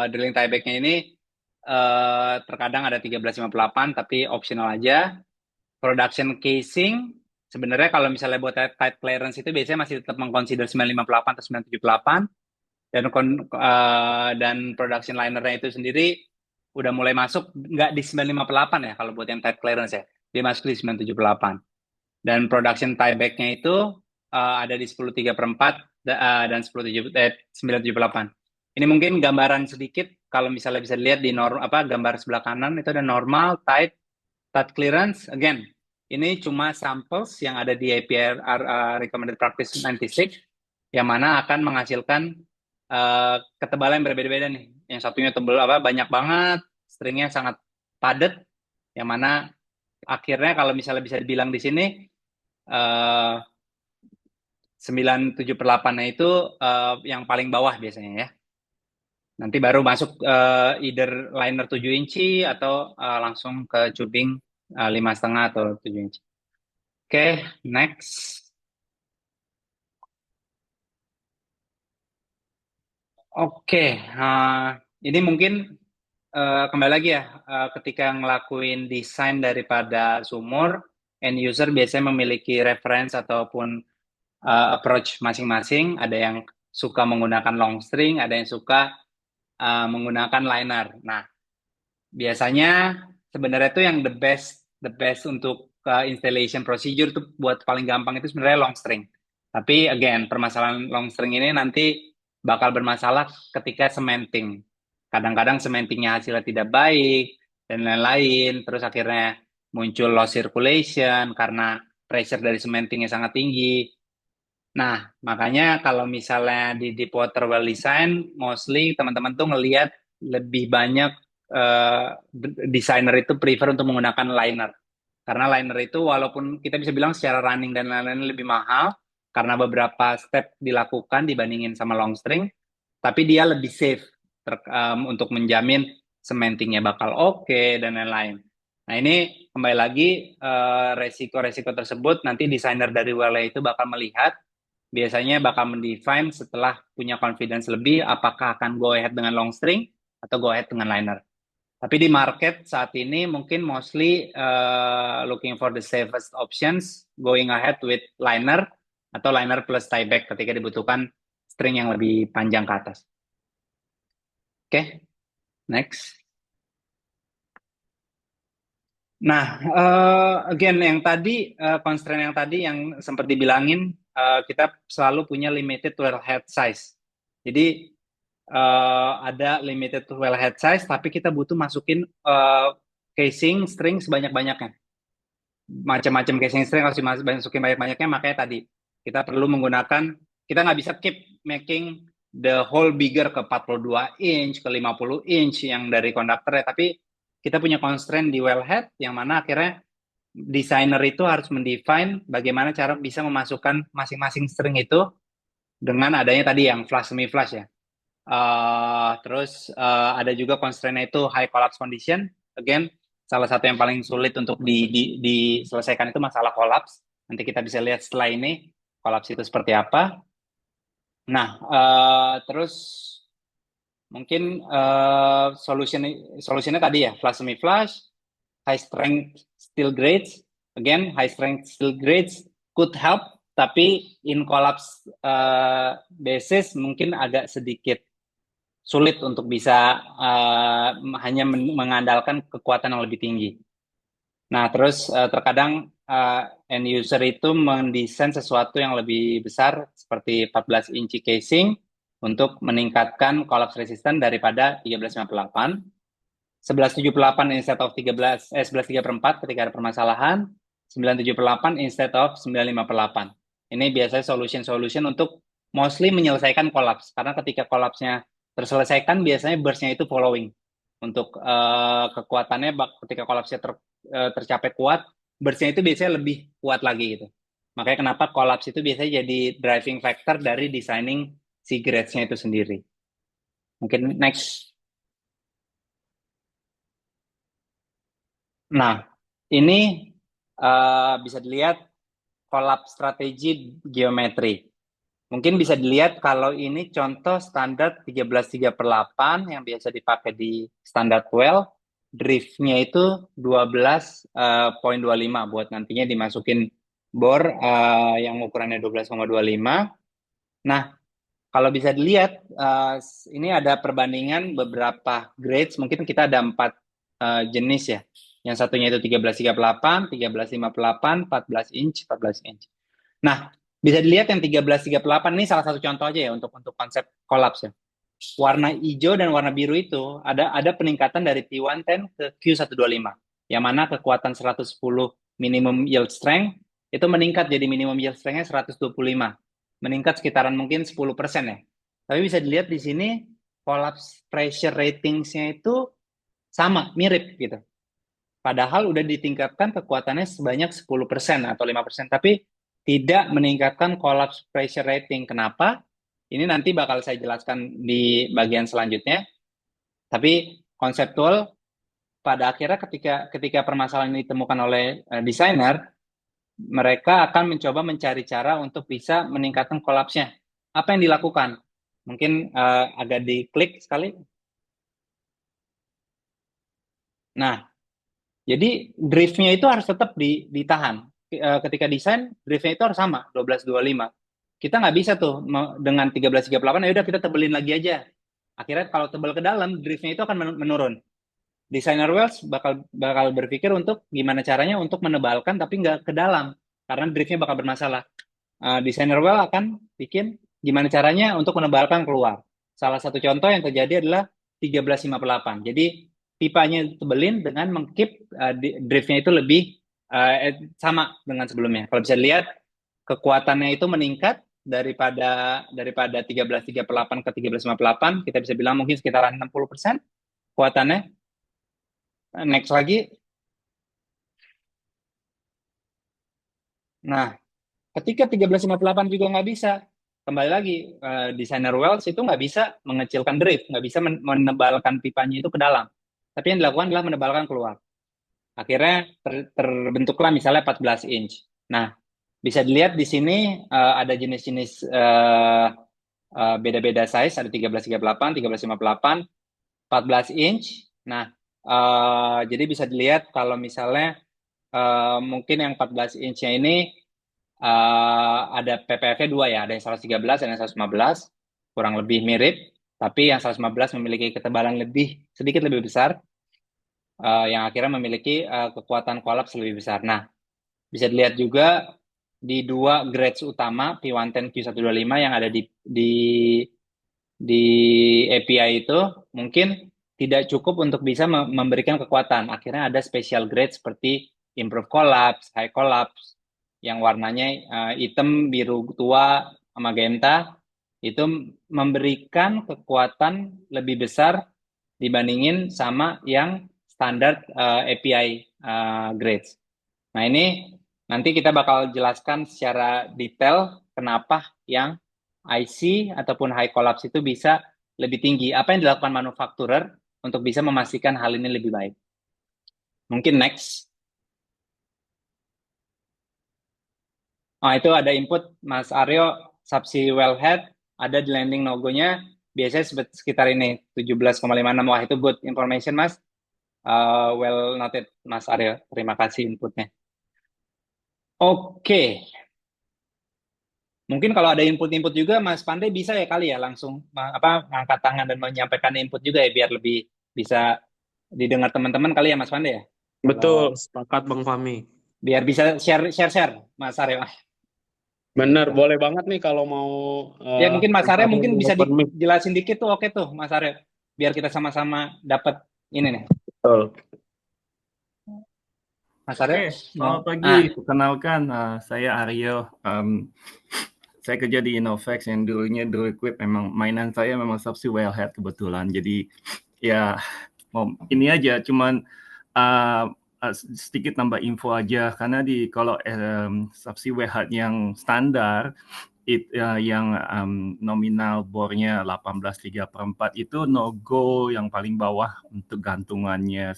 drilling tiebacknya ini terkadang ada 13/58 tapi optional aja. Production casing sebenarnya kalau misalnya buat tight clearance itu biasanya masih tetap mengconsider 958 atau 978. Dan production linernya itu sendiri udah mulai masuk nggak di 958 ya kalau buat yang tight clearance ya, dia masuk di 978. Dan production tiebacknya itu ada di 10/3/4 dan 978. Ini mungkin gambaran sedikit kalau misalnya bisa dilihat di gambar sebelah kanan itu ada normal, tight clearance. Again, ini cuma samples yang ada di APR Recommended Practice 96 yang mana akan menghasilkan ketebalan yang berbeda-beda nih. Yang satunya tebal banyak banget, stringnya sangat padat, yang mana akhirnya kalau misalnya bisa dibilang di sini 9/7/8-nya itu yang paling bawah biasanya ya. Nanti baru masuk either liner 7 inci atau langsung ke tubing 5,5 atau 7 inci. Oke, next. Oke, ini mungkin kembali lagi ya, ketika ngelakuin desain daripada sumur, end user biasanya memiliki reference ataupun approach masing-masing. Ada yang suka menggunakan long string, ada yang suka menggunakan liner. Nah, biasanya sebenarnya itu yang the best untuk installation procedure tuh buat paling gampang itu sebenarnya long string. Tapi again, permasalahan long string ini nanti bakal bermasalah ketika cementing. Kadang-kadang cementingnya hasilnya tidak baik dan lain-lain, terus akhirnya muncul low circulation karena pressure dari cementingnya sangat tinggi. Nah, makanya kalau misalnya di deep water well design, mostly teman-teman tuh ngelihat lebih banyak desainer itu prefer untuk menggunakan liner. Karena liner itu walaupun kita bisa bilang secara running dan lain-lain lebih mahal, karena beberapa step dilakukan dibandingin sama long string, tapi dia lebih safe untuk menjamin cementingnya bakal oke dan lain-lain. Nah ini kembali lagi resiko-resiko tersebut nanti desainer dari well itu bakal melihat, biasanya bakal mendefine setelah punya confidence lebih apakah akan go ahead dengan long string atau go ahead dengan liner. Tapi di market saat ini mungkin mostly looking for the safest options, going ahead with liner atau liner plus tieback ketika dibutuhkan string yang lebih panjang ke atas. Oke, next. Nah, again yang tadi constraint yang tadi yang sempat dibilangin, kita selalu punya limited wellhead size. Jadi ada limited wellhead size, tapi kita butuh masukin casing string sebanyak-banyaknya. Macam-macam casing string harus dimasukin banyak-banyaknya, makanya tadi kita perlu menggunakan, kita nggak bisa keep making the hole bigger ke 42 inch, ke 50 inch yang dari konduktornya, tapi kita punya constraint di wellhead yang mana akhirnya desainer itu harus mendefine bagaimana cara bisa memasukkan masing-masing string itu dengan adanya tadi yang flush semi flush ya. Terus ada juga constraint itu high collapse condition. Again, salah satu yang paling sulit untuk diselesaikan itu masalah collapse. Nanti kita bisa lihat setelah ini collapse itu seperti apa. Nah, terus mungkin solusinya tadi ya, flush semi flush, high strength steel grades. Again, high strength steel grades could help, tapi in collapse basis mungkin agak sedikit sulit untuk bisa hanya mengandalkan kekuatan yang lebih tinggi. Nah, terus terkadang end user itu mendesain sesuatu yang lebih besar seperti 14 inci casing untuk meningkatkan collapse resistance daripada 1358. 1178 instead of 11.3/4 ketika ada permasalahan, 978 instead of 958. Ini biasanya solution untuk mostly menyelesaikan collapse. Karena ketika collapse-nya terselesaikan, biasanya burst-nya itu following. Untuk kekuatannya ketika collapse-nya tercapai kuat, burst-nya itu biasanya lebih kuat lagi gitu. Makanya kenapa collapse itu biasanya jadi driving factor dari designing si grades-nya itu sendiri. Mungkin next. Nah, ini bisa dilihat collapse strategi geometri. Mungkin bisa dilihat kalau ini contoh standar 13/3/8 yang biasa dipakai di standar well. Driftnya itu 12,25 buat nantinya dimasukin bore yang ukurannya 12,25. Nah, kalau bisa dilihat, ini ada perbandingan beberapa grades. Mungkin kita ada 4 jenis ya. Yang satunya itu 13/38, 13/58, 14 inch, 14 inch. Nah, bisa dilihat yang 13/38 ini salah satu contoh aja ya untuk konsep collapse ya. Warna hijau dan warna biru itu ada peningkatan dari T110 ke Q125. Yang mana kekuatan 110 minimum yield strength itu meningkat jadi minimum yield strength-nya 125. Meningkat sekitaran mungkin 10% ya. Tapi bisa dilihat di sini collapse pressure ratings-nya itu sama, mirip gitu. Padahal udah ditingkatkan kekuatannya sebanyak 10% atau 5%, tapi tidak meningkatkan collapse pressure rating. Kenapa? Ini nanti bakal saya jelaskan di bagian selanjutnya. Tapi konseptual pada akhirnya ketika permasalahan ini ditemukan oleh desainer, mereka akan mencoba mencari cara untuk bisa meningkatkan collapse-nya. Apa yang dilakukan? Mungkin agak diklik sekali. Nah, jadi driftnya itu harus tetap ditahan. Ketika desain, driftnya itu harus sama, 12,25. Kita nggak bisa tuh dengan 13/38, ya udah kita tebelin lagi aja. Akhirnya kalau tebel ke dalam, driftnya itu akan menurun. Designer Wells bakal berpikir untuk gimana caranya untuk menebalkan tapi nggak ke dalam, karena driftnya bakal bermasalah. Designer Well akan bikin gimana caranya untuk menebalkan keluar. Salah satu contoh yang terjadi adalah 13/58. Jadi pipanya tebelin dengan mengkeep driftnya itu lebih sama dengan sebelumnya. Kalau bisa lihat kekuatannya itu meningkat daripada 13/38 ke 13/58, kita bisa bilang mungkin sekitaran 60% kekuatannya. Next lagi. Nah, ketika 13/58 juga nggak bisa, kembali lagi, desainer Wells itu nggak bisa mengecilkan drift, nggak bisa menebalkan pipanya itu ke dalam. Tapi yang dilakukan adalah menebalkan keluar. Akhirnya terbentuklah misalnya 14 inch. Nah, bisa dilihat di sini ada jenis-jenis beda-beda size, ada 13/38, 13/58, 14 inch. Nah, jadi bisa dilihat kalau misalnya mungkin yang 14 inch-nya ini ada PPF-nya 2 ya, ada yang 113 dan yang 115, kurang lebih mirip, tapi yang 115 memiliki ketebalan sedikit lebih besar, yang akhirnya memiliki kekuatan kolaps lebih besar. Nah, bisa dilihat juga di 2 grades utama, P110, Q125 yang ada di API itu, mungkin tidak cukup untuk bisa memberikan kekuatan. Akhirnya ada special grade seperti improve collapse, high collapse, yang warnanya hitam, biru tua, magenta, itu memberikan kekuatan lebih besar dibandingin sama yang standar API grades. Nah, ini nanti kita bakal jelaskan secara detail kenapa yang IC ataupun high collapse itu bisa lebih tinggi. Apa yang dilakukan manufacturer untuk bisa memastikan hal ini lebih baik. Mungkin next. Oh, itu ada input Mas Aryo, subsea wellhead, ada di landing logonya, biasanya sekitar ini, 17,56. Wah, itu good information, Mas. Well noted, Mas Aryo. Terima kasih inputnya. Oke. Mungkin kalau ada input-input juga, Mas Pandey bisa ya kali ya langsung ngangkat tangan dan menyampaikan input juga ya, biar lebih bisa didengar teman-teman kali ya, Mas Pandey ya. Betul, sepakat Bang Fahmi. Biar bisa share Mas Aryo. Bener, Gitu. boleh banget nih kalau mau Ya mungkin Mas Aryo mungkin bisa open mic. dijelasin dikit tuh, oke tuh Mas Aryo. Biar kita sama-sama dapat ini nih. Betul. Mas Aryo Oke, mau selamat pagi. Perkenalkan, saya Aryo. Saya kerja di Innovex yang dulunya Druid. Memang mainan saya memang subsea wellhead kebetulan. Jadi ya mau ini aja, cuman sedikit nambah info aja karena kalau subsea wellhead yang standar yang nominal bornya 18/3/4 itu no go yang paling bawah untuk gantungannya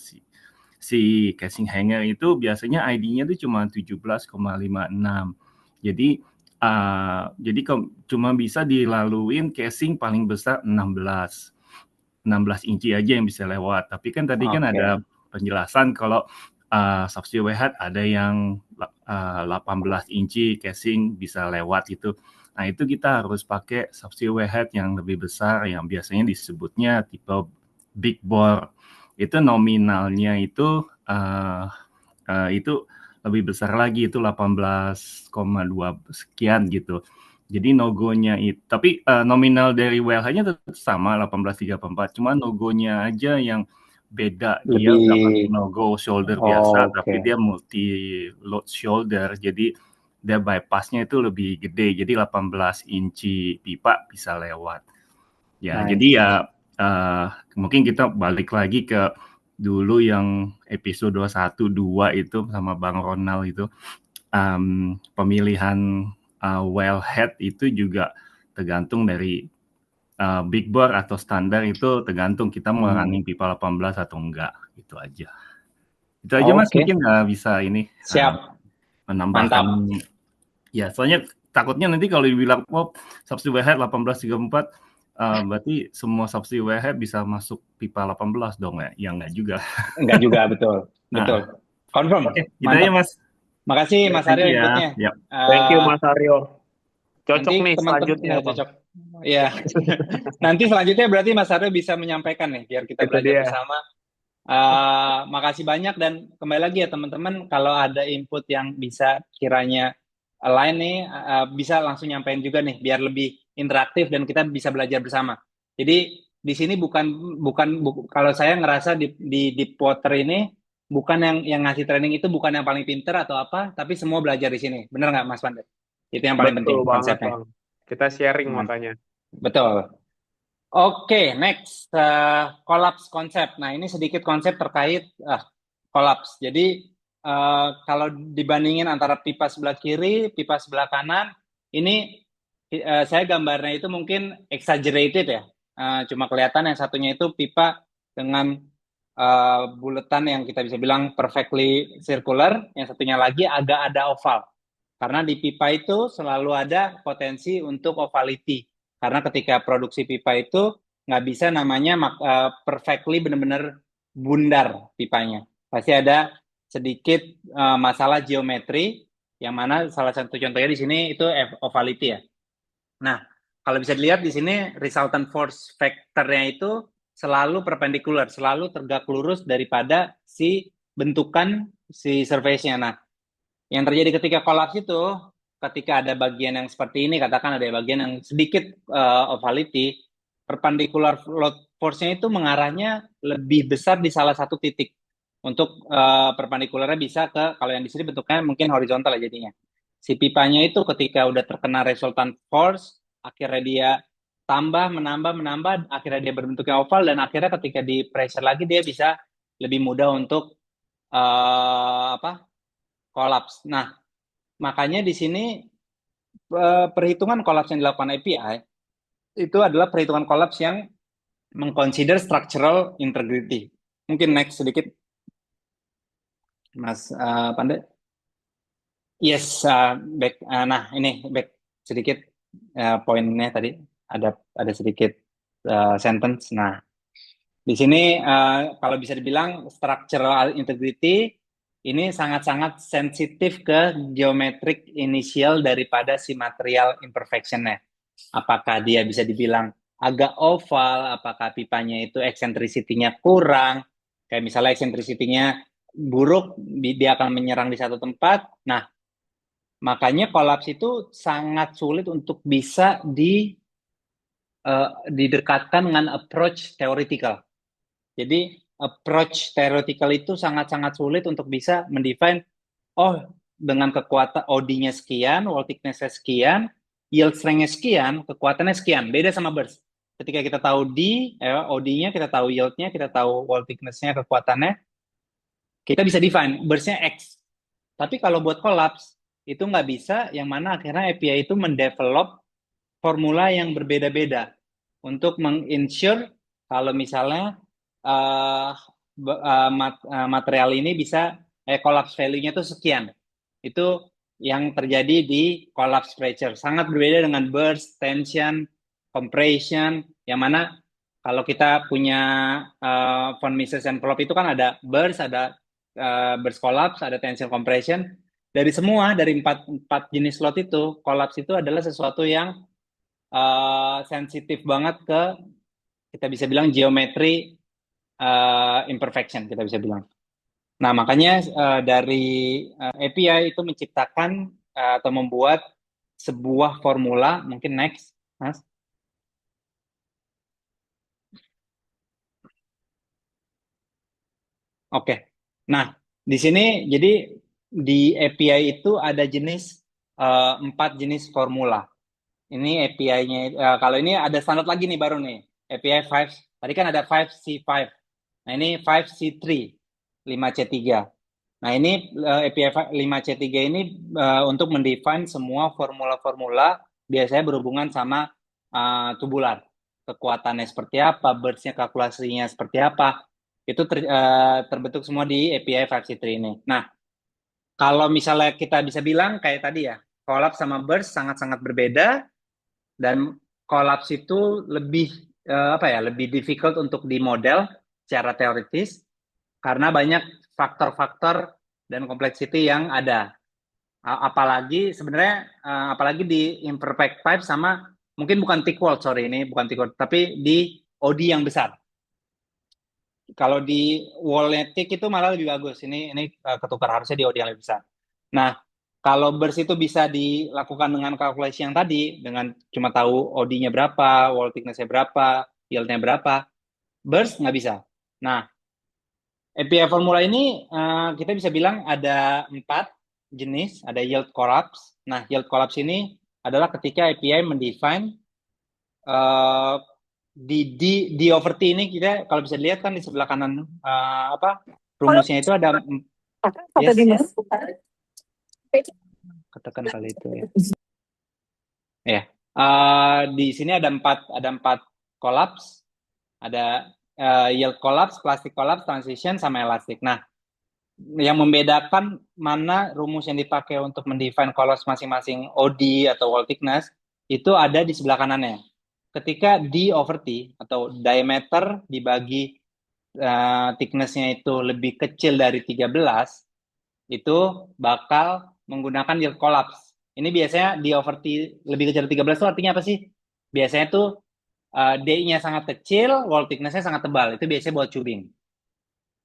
si casing hanger itu biasanya ID-nya tuh cuma 17,56. Jadi cuma bisa dilaluin casing paling besar 16 inci aja yang bisa lewat. Tapi kan tadi kan ada penjelasan kalau subsea wellhead ada yang 18 inci casing bisa lewat itu. Nah, itu kita harus pakai subsea wellhead yang lebih besar yang biasanya disebutnya tipe big bore. Itu nominalnya itu lebih besar lagi, itu 18,2 sekian gitu. Jadi no-go-nya itu, tapi nominal dari wellhead-nya tetap sama 18/3/4, cuma no-go-nya aja yang beda. Dia nggak pakai no-go shoulder biasa, tapi dia multi load shoulder. Jadi dia bypass-nya itu lebih gede. Jadi 18 inci pipa bisa lewat. Ya, jadi ya mungkin kita balik lagi ke dulu yang episode 1-2 itu sama Bang Ronald itu, pemilihan wellhead itu juga tergantung dari big bore atau standar, itu tergantung kita mau running pipa 18 atau enggak, gitu aja. Itu aja Mas, mungkin bisa ini menambahkan. Mantap. Ya, soalnya takutnya nanti kalau dibilang subsea wellhead 18/3/4 berarti semua subsea wellhead bisa masuk pipa 18 dong ya? Ya enggak juga. Enggak juga, betul. Betul. Confirm. Oke, gitu aja Mas. Makasih Mas Aryo inputnya. Yep. Thank you Mas Aryo. Cocok nanti nih selanjutnya. Ya, cocok. Ya. Nanti selanjutnya berarti Mas Aryo bisa menyampaikan nih biar kita belajar bersama. Makasih banyak dan kembali lagi ya teman-teman, kalau ada input yang bisa kiranya lain nih, bisa langsung nyampein juga nih biar lebih interaktif dan kita bisa belajar bersama. Jadi di sini bukan kalau saya ngerasa di Deepwater ini bukan yang ngasih training itu bukan yang paling pinter atau apa, tapi semua belajar di sini. Bener nggak Mas Pandit? Itu yang paling penting konsepnya. Bang. Kita sharing makanya. Betul. Oke, next collapse konsep. Nah, ini sedikit konsep terkait collapse. Jadi kalau dibandingin antara pipa sebelah kiri, pipa sebelah kanan, ini saya gambarnya itu mungkin exaggerated ya. Cuma kelihatan yang satunya itu pipa dengan buletan yang kita bisa bilang perfectly circular, yang satunya lagi agak ada oval. Karena di pipa itu selalu ada potensi untuk ovality. Karena ketika produksi pipa itu nggak bisa namanya perfectly benar-benar bundar pipanya. Pasti ada sedikit masalah geometri, yang mana salah satu contohnya di sini itu ovality ya. Nah, kalau bisa dilihat di sini resultant force factor-nya itu selalu perpendicular, selalu tegak lurus daripada si bentukan si surface-nya. Nah, yang terjadi ketika kolaps itu, ketika ada bagian yang seperti ini, katakan ada bagian yang sedikit ovality, perpendicular load force-nya itu mengarahnya lebih besar di salah satu titik. Untuk perpendikularnya bisa ke, kalau yang di sini bentuknya mungkin horizontal ya jadinya. Si pipanya itu ketika udah terkena resultant force, akhirnya dia menambah, akhirnya dia berbentuknya oval, dan akhirnya ketika di pressure lagi dia bisa lebih mudah untuk kolaps. Nah, makanya di sini perhitungan kolaps yang dilakukan API itu adalah perhitungan kolaps yang mengconsider structural integrity. Mungkin next sedikit, Mas Pandey. Yes, back. Nah, ini back sedikit poinnya tadi ada sedikit sentence. Nah, di sini kalau bisa dibilang structural integrity ini sangat-sangat sensitif ke geometric initial daripada si material imperfection-nya. Apakah dia bisa dibilang agak oval, apakah pipanya itu eccentricity-nya kurang, kayak misalnya eccentricity-nya buruk, dia akan menyerang di satu tempat. Nah, makanya kolaps itu sangat sulit untuk bisa didekatkan dengan approach theoretical. Jadi approach theoretical itu sangat-sangat sulit untuk bisa mendefine, oh dengan kekuatan OD-nya sekian, wall thickness-nya sekian, yield strength-nya sekian, kekuatannya sekian. Beda sama burst. Ketika kita tahu OD-nya, kita tahu yield-nya, kita tahu wall thickness-nya, kekuatannya, kita bisa define burst-nya X. Tapi kalau buat collapse, itu nggak bisa, yang mana akhirnya API itu mendevelop formula yang berbeda-beda untuk menginsure kalau misalnya material ini bisa collapse value-nya itu sekian. Itu yang terjadi di collapse pressure. Sangat berbeda dengan burst, tension, compression, yang mana kalau kita punya von Mises envelope itu kan ada burst burst collapse, ada tension compression. Dari empat jenis slot itu, collapse itu adalah sesuatu yang sensitif banget ke, kita bisa bilang, geometri imperfection, kita bisa bilang. Nah, makanya dari API itu menciptakan atau membuat sebuah formula, mungkin next, Mas. Oke. Nah, di sini jadi di API itu ada 4 jenis formula. Ini API-nya, kalau ini ada standar lagi nih baru nih, API 5. Tadi kan ada 5C5. Nah, ini 5C3, 5C3. Nah, ini API 5C3 ini untuk mendefine semua formula-formula biasanya berhubungan sama tubular. Kekuatannya seperti apa, burst-nya kalkulasinya seperti apa. Itu terbentuk semua di API 5C3 ini. Nah, kalau misalnya kita bisa bilang kayak tadi ya, collapse sama burst sangat-sangat berbeda, dan collapse itu lebih lebih difficult untuk dimodel secara teoritis karena banyak faktor-faktor dan complexity yang ada. Apalagi sebenarnya apalagi di imperfect pipe sama, mungkin bukan thick wall, ini bukan thick wall, tapi di OD yang besar. Kalau di wall-nya thick itu malah lebih bagus. Ini ketukar, harusnya di OD yang lebih besar. Nah, kalau burst itu bisa dilakukan dengan kalkulasi yang tadi, dengan cuma tahu OD-nya berapa, wall thickness-nya berapa, yield-nya berapa. Burst nggak bisa. Nah, API formula ini kita bisa bilang ada 4 jenis, ada yield collapse. Nah, yield collapse ini adalah ketika API mendefine di over T ini, kita kalau bisa lihat kan di sebelah kanan rumusnya itu ada yes. Katakan kali itu ya. Ya. Di sini ada 4 collapse. Ada yield collapse, plastic collapse, transition, sama elastic. Nah, yang membedakan mana rumus yang dipakai untuk mendefine collapse masing-masing OD atau wall thickness itu ada di sebelah kanannya. Ketika D over T atau diameter dibagi thickness-nya itu lebih kecil dari 13, itu bakal menggunakan yield collapse. Ini biasanya D over T lebih kecil dari 13 itu artinya apa sih? Biasanya tuh D-nya sangat kecil, wall thickness-nya sangat tebal. Itu biasanya buat tubing.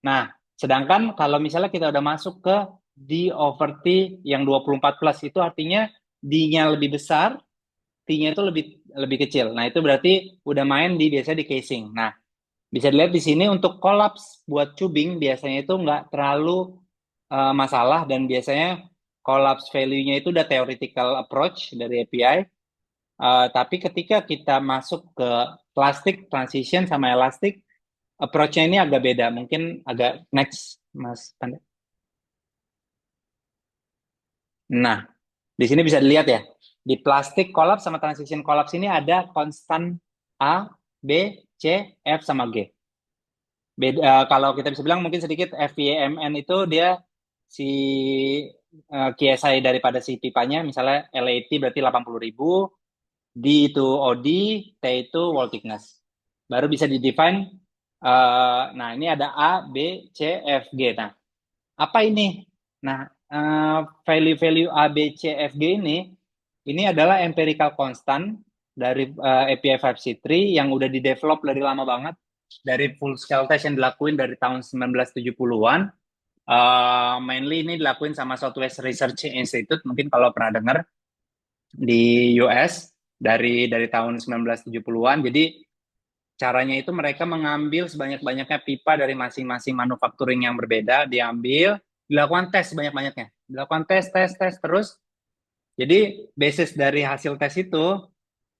Nah, sedangkan kalau misalnya kita udah masuk ke D over T yang 24 plus, itu artinya D-nya lebih besar, T-nya itu lebih kecil. Nah, itu berarti udah main biasanya di casing. Nah, bisa dilihat di sini untuk collapse buat tubing biasanya itu nggak terlalu masalah, dan biasanya collapse value-nya itu udah theoretical approach dari API. Tapi ketika kita masuk ke plastic, transition, sama elastic, approach-nya ini agak beda. Mungkin agak next, Mas Pandey. Nah, di sini bisa dilihat ya. Di plastic collapse sama transition collapse ini ada konstan A, B, C, F, sama G. Beda, kalau kita bisa bilang mungkin sedikit FYMN itu dia si KSI daripada si pipanya, misalnya LAT berarti 80.000, D itu OD, T itu wall thickness. Baru bisa di-define, nah ini ada A, B, C, F, G. Nah, apa ini? Nah, value-value A, B, C, F, G ini adalah empirical constant dari API 5C3 yang udah di-develop dari lama banget, dari full scale test yang dilakuin dari tahun 1970-an. Mainly ini dilakuin sama Southwest Research Institute, mungkin kalau pernah dengar, di US dari tahun 1970-an. Jadi caranya itu mereka mengambil sebanyak-banyaknya pipa dari masing-masing manufacturing yang berbeda, diambil, dilakukan tes sebanyak-banyaknya. Dilakukan tes terus. Jadi basis dari hasil tes itu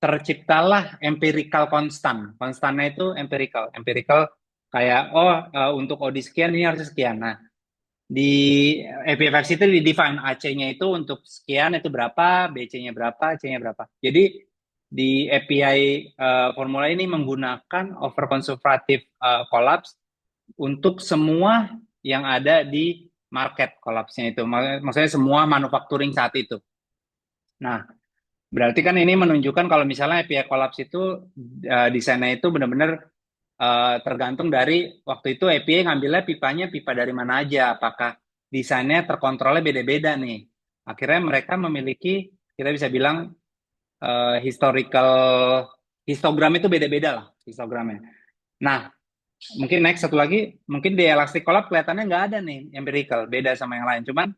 terciptalah empirical constant. Konstannya itu empirical. Empirical kayak untuk OD sekian ini harus sekian. Nah, di API itu di-define AC-nya itu untuk sekian itu berapa, BC-nya berapa, C-nya berapa. Jadi di API formula ini menggunakan overconservative collapse untuk semua yang ada di market collapse-nya itu. Maksudnya semua manufacturing saat itu. Nah, berarti kan ini menunjukkan kalau misalnya API collapse itu desainnya itu benar-benar tergantung dari waktu itu API ngambilnya pipanya pipa dari mana aja, apakah desainnya terkontrolnya beda-beda nih. Akhirnya mereka memiliki, kita bisa bilang histogram itu beda-beda lah histogramnya. Nah, mungkin next satu lagi, mungkin di elastic collapse kelihatannya nggak ada nih empirical, beda sama yang lain. Cuman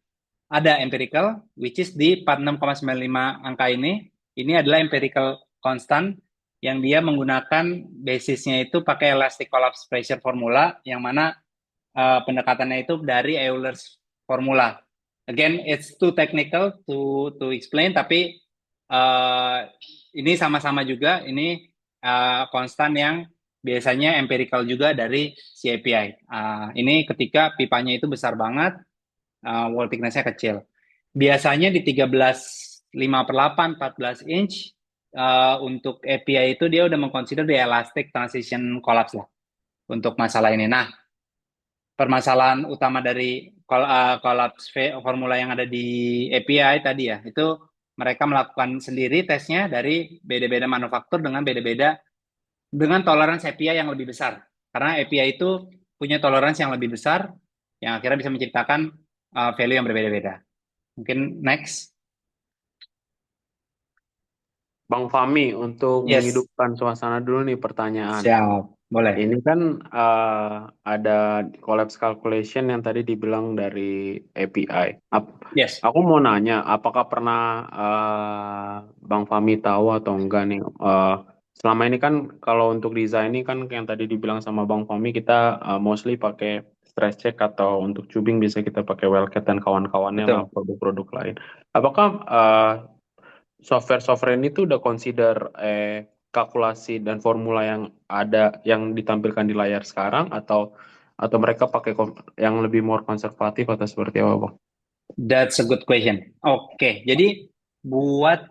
ada empirical, which is di 46,95 angka ini. Ini adalah empirical constant yang dia menggunakan basisnya itu pakai elastic collapse pressure formula, yang mana pendekatannya itu dari Euler's formula. Again, it's too technical to explain, tapi ini sama-sama juga, ini konstan yang biasanya empirical juga dari CAPI. Ini ketika pipanya itu besar banget, wall thickness-nya kecil. Biasanya di 13,5/8, 14 inch, untuk API itu dia udah mengconsider the elastic transition collapse lah untuk masalah ini. Nah, permasalahan utama dari collapse formula yang ada di API tadi ya, itu mereka melakukan sendiri tesnya dari beda-beda manufaktur dengan beda-beda dengan toleransi API yang lebih besar. Karena API itu punya toleransi yang lebih besar yang akhirnya bisa menciptakan value yang berbeda-beda. Mungkin next. Bang Fahmi, untuk Yes. menghidupkan suasana dulu nih pertanyaan. Siap, boleh. Ini kan ada collapse calculation yang tadi dibilang dari API. Yes. Aku mau nanya, apakah pernah Bang Fahmi tahu atau enggak nih? Selama ini kan kalau untuk desain ini kan yang tadi dibilang sama Bang Fahmi, kita mostly pakai stress check, atau untuk tubing bisa kita pakai Wellcat dan kawan-kawannya lah, Betul. produk-produk lain. Apakah software ini tuh udah consider kalkulasi dan formula yang ada yang ditampilkan di layar sekarang, atau mereka pakai yang lebih more konservatif atau seperti apa, Bang? That's a good question. Oke, jadi buat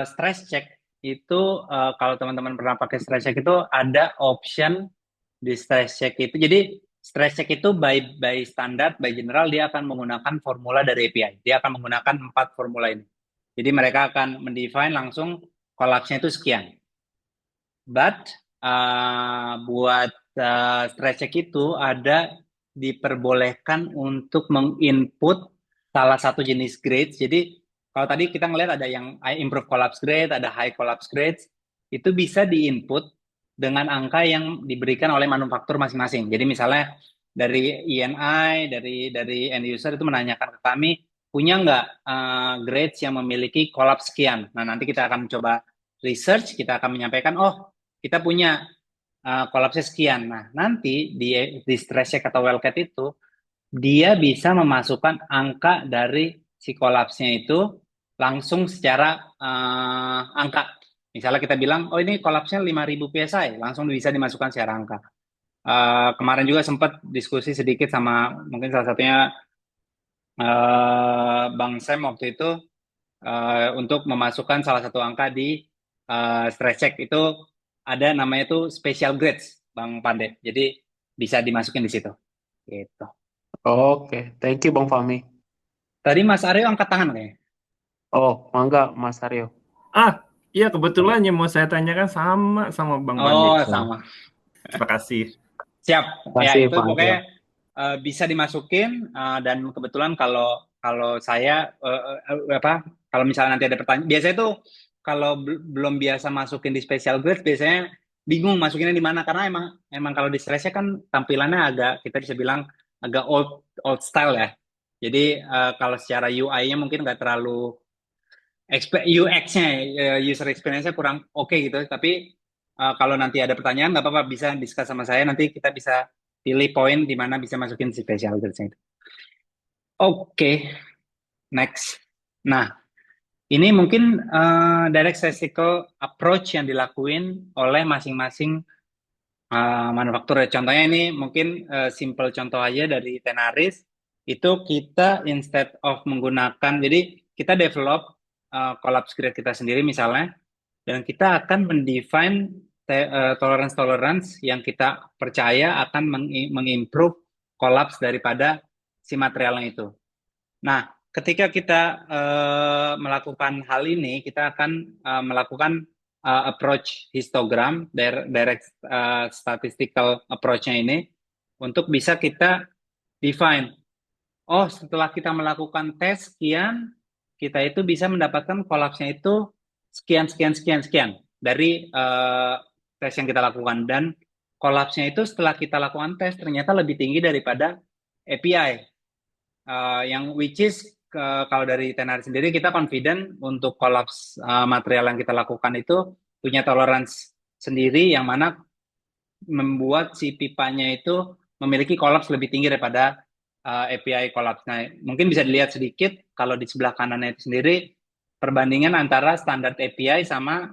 stress check itu kalau teman-teman pernah pakai stress check itu ada option di stress check itu. Jadi stress check itu by standard, by general dia akan menggunakan formula dari API. Dia akan menggunakan 4 formula ini. Jadi mereka akan mendefine langsung collapse-nya itu sekian. But buat stress check itu ada diperbolehkan untuk menginput salah satu jenis grades. Jadi kalau tadi kita ngelihat ada yang improve collapse grade, ada high collapse grades, itu bisa diinput dengan angka yang diberikan oleh manufaktur masing-masing. Jadi misalnya dari ENI, dari end user itu menanyakan ke kami, punya nggak grades yang memiliki collapse sekian. Nah, nanti kita akan coba research, kita akan menyampaikan, oh kita punya collapse sekian. Nah, nanti di stress check atau Wellcat itu, dia bisa memasukkan angka dari si collapse-nya itu langsung secara angka. Misalnya kita bilang, oh ini collapse-nya 5.000 PSI, langsung bisa dimasukkan secara angka. Kemarin juga sempat diskusi sedikit sama mungkin salah satunya Bang Sam waktu itu untuk memasukkan salah satu angka di stress check itu ada namanya tuh special grades, Bang Pande. Jadi bisa dimasukin di situ. Gitu. Oke, thank you Bang Fahmi. Tadi Mas Aryo angkat tangan kayaknya. Oh, mangga Mas Aryo. Iya kebetulan yang mau saya tanyakan sama Bang Pandi. Oh, sama. Terima kasih. Siap. Ya, Kasih, itu Pak pokoknya bisa dimasukin dan kebetulan kalau saya kalau misalnya nanti ada pertanyaan, biasanya tuh kalau belum biasa masukin di special grade biasanya bingung masukinnya di mana, karena emang kalau di stressnya kan tampilannya agak, kita bisa bilang agak old style ya. Jadi kalau secara UI-nya mungkin nggak terlalu UX-nya, user experience-nya kurang oke gitu. Tapi kalau nanti ada pertanyaan nggak apa-apa, bisa discuss sama saya. Nanti kita bisa pilih poin di mana bisa masukin si facial grades-nya itu. Oke, next. Nah, ini mungkin direct statistical approach yang dilakuin oleh masing-masing manufaktur. Contohnya ini mungkin simple contoh aja dari Tenaris. Itu kita instead of menggunakan, jadi kita develop collapse grade kita sendiri misalnya, dan kita akan mendefine tolerance yang kita percaya akan mengimprove collapse daripada si materialnya itu. Nah, ketika kita melakukan hal ini, kita akan melakukan approach histogram, direct statistical approach-nya ini, untuk bisa kita define. Oh, setelah kita melakukan tes sekian, kita itu bisa mendapatkan kolapsnya itu sekian dari tes yang kita lakukan. Dan kolapsnya itu setelah kita lakukan tes ternyata lebih tinggi daripada API. Yang which is kalau dari Tenaris sendiri kita confident untuk kolaps material yang kita lakukan itu punya tolerance sendiri yang mana membuat si pipanya itu memiliki kolaps lebih tinggi daripada API kolaps. Nah, mungkin bisa dilihat sedikit kalau di sebelah kanannya itu sendiri perbandingan antara standar API sama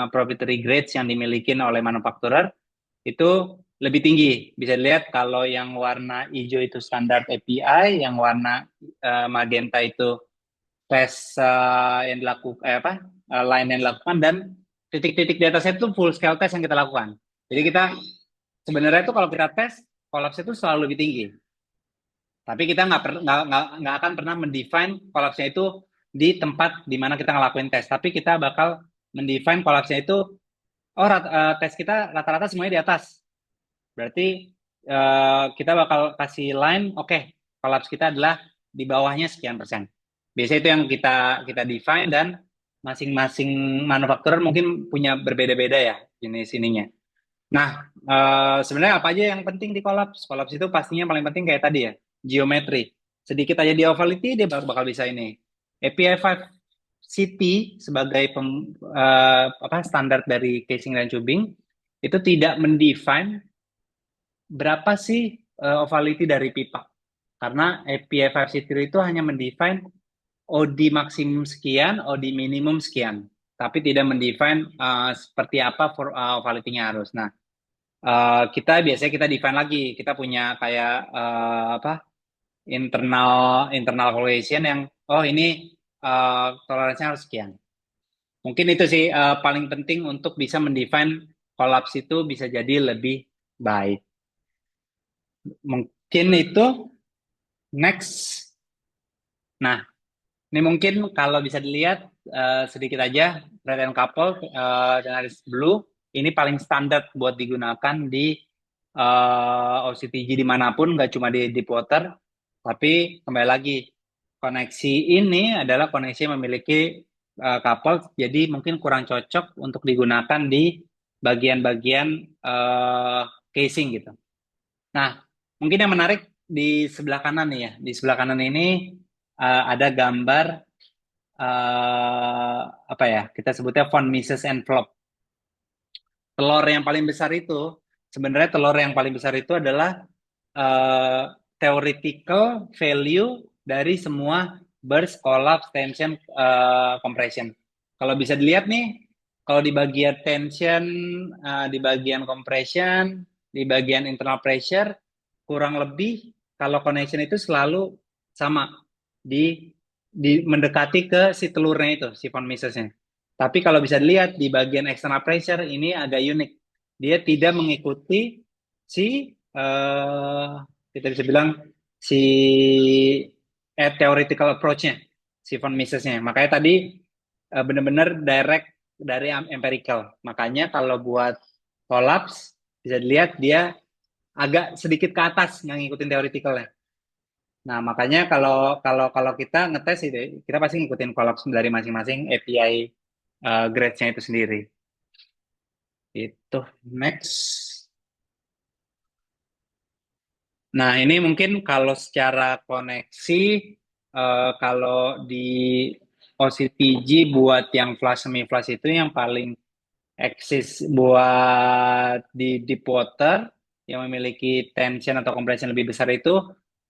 proprietary grades yang dimiliki oleh manufacturer itu lebih tinggi. Bisa dilihat kalau yang warna hijau itu standar API, yang warna magenta itu tes yang dilakukan line yang dilakukan, dan titik-titik di atasnya itu full scale test yang kita lakukan. Jadi kita sebenarnya itu kalau kita tes kolaps itu selalu lebih tinggi. Tapi kita nggak akan pernah mendefine kolapsnya itu di tempat di mana kita ngelakuin tes. Tapi kita bakal mendefine kolapsnya itu, tes kita rata-rata semuanya di atas. Berarti kita bakal kasih line, oke, kolaps kita adalah di bawahnya sekian persen. Biasanya itu yang kita define, dan masing-masing manufakturer mungkin punya berbeda-beda ya jenis ininya. Nah, sebenarnya apa aja yang penting di kolaps? Kolaps itu pastinya paling penting kayak tadi ya, geometri. Sedikit aja di ovality dia bakal bisa ini. API 5 CT sebagai standar dari casing dan tubing itu tidak mendefine berapa sih ovality dari pipa. Karena API 5 CT itu hanya mendefine OD maksimum sekian, OD minimum sekian. Tapi tidak mendefine seperti apa ovality-nya harus. Nah, kita biasanya kita define lagi. Kita punya kayak internal evaluation yang ini toleransinya harus sekian. Mungkin itu sih paling penting untuk bisa mendefine kolaps itu bisa jadi lebih baik. Mungkin itu next. Nah, ini mungkin kalau bisa dilihat sedikit aja red and couple dan blue ini paling standar buat digunakan di OCTG dimanapun, nggak cuma di deep water. Tapi kembali lagi, koneksi ini adalah koneksi yang memiliki couple, jadi mungkin kurang cocok untuk digunakan di bagian-bagian casing gitu. Nah, mungkin yang menarik di sebelah kanan nih ya, di sebelah kanan ini ada gambar kita sebutnya von Mises envelope. Telur yang paling besar itu, sebenarnya telur yang paling besar itu adalah theoretical value dari semua burst, collapse, tension, compression. Kalau bisa dilihat nih, kalau di bagian tension, di bagian compression, di bagian internal pressure, kurang lebih kalau connection itu selalu sama di mendekati ke si telurnya itu, si von Misesnya. Tapi kalau bisa dilihat di bagian external pressure ini agak unik. Dia tidak mengikuti si kita bisa bilang si theoretical approach-nya, si von Misesnya. Makanya tadi benar-benar direct dari empirical. Makanya kalau buat collapse bisa dilihat dia agak sedikit ke atas yang ngikutin theoreticalnya. Nah, makanya kalau kita ngetes itu, kita pasti ngikutin collapse dari masing-masing API grades-nya itu sendiri. Itu next. Nah, ini mungkin kalau secara koneksi, kalau di OCTG buat yang flash semi flash itu yang paling eksis buat di deep water yang memiliki tension atau compression lebih besar itu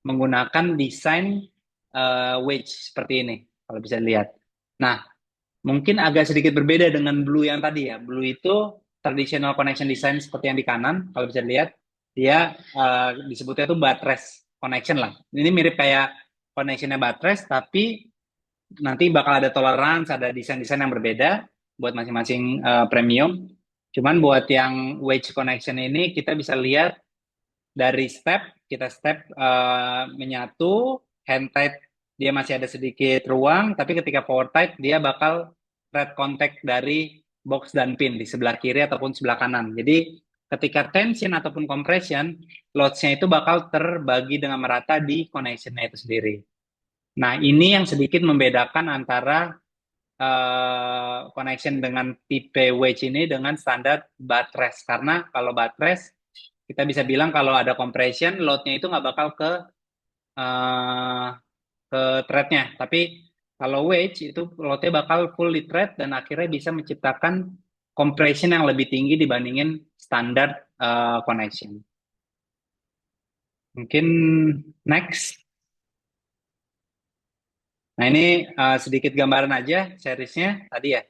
menggunakan desain wedge seperti ini, kalau bisa dilihat. Nah, mungkin agak sedikit berbeda dengan Blue yang tadi ya. Blue itu traditional connection design seperti yang di kanan, kalau bisa dilihat, dia disebutnya itu buttress connection lah. Ini mirip kayak connectionnya buttress, tapi nanti bakal ada tolerance, ada desain-desain yang berbeda buat masing-masing premium. Cuman buat yang wedge connection ini kita bisa lihat dari kita step menyatu, hand tight dia masih ada sedikit ruang, tapi ketika forward tight dia bakal thread contact dari box dan pin di sebelah kiri ataupun sebelah kanan. Jadi ketika tension ataupun compression, loads-nya itu bakal terbagi dengan merata di connection-nya itu sendiri. Nah, ini yang sedikit membedakan antara connection dengan tipe wedge ini dengan standar buttress. Karena kalau buttress, kita bisa bilang kalau ada compression, load-nya itu nggak bakal ke thread-nya. Tapi kalau wedge itu load-nya bakal full di thread dan akhirnya bisa menciptakan compression yang lebih tinggi dibandingin standar connection. Mungkin next. Nah, ini sedikit gambaran aja seriesnya tadi ya.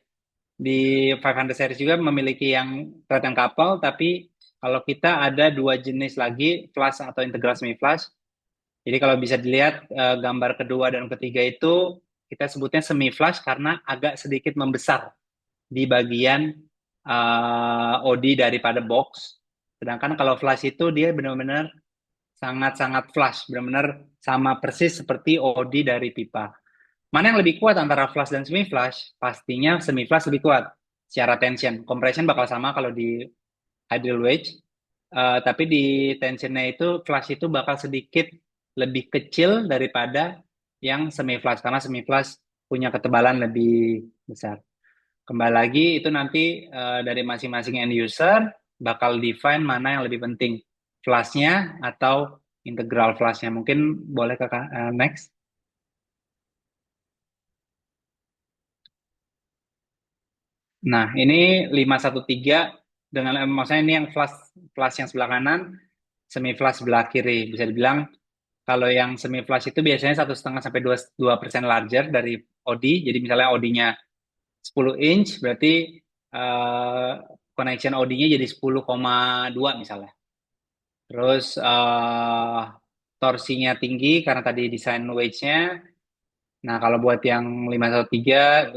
Di 500 series juga memiliki yang thread yang couple, tapi kalau kita ada dua jenis lagi, flash atau integral semi flash. Jadi kalau bisa dilihat gambar kedua dan ketiga itu kita sebutnya semi flash karena agak sedikit membesar di bagian OD daripada box. Sedangkan kalau flash itu dia benar-benar sangat-sangat flash, benar-benar sama persis seperti OD dari pipa. Mana yang lebih kuat antara flash dan semi flash? Pastinya semi flash lebih kuat secara tension. Compression bakal sama kalau di ideal wedge, tapi di tensionnya itu flash itu bakal sedikit lebih kecil daripada yang semi flash karena semi flash punya ketebalan lebih besar. Kembali lagi itu nanti dari masing-masing end user bakal define mana yang lebih penting, flashnya atau integral flashnya. Mungkin boleh ke next. Nah, ini 513 dengan maksudnya ini yang flash yang sebelah kanan, semi flash sebelah kiri. Bisa dibilang kalau yang semi flash itu biasanya 1,5 sampai 2% larger dari OD. Jadi misalnya OD-nya 10 inch, berarti connection OD-nya jadi 10,2 misalnya. Terus torsinya tinggi karena tadi desain wedge-nya. Nah, kalau buat yang 523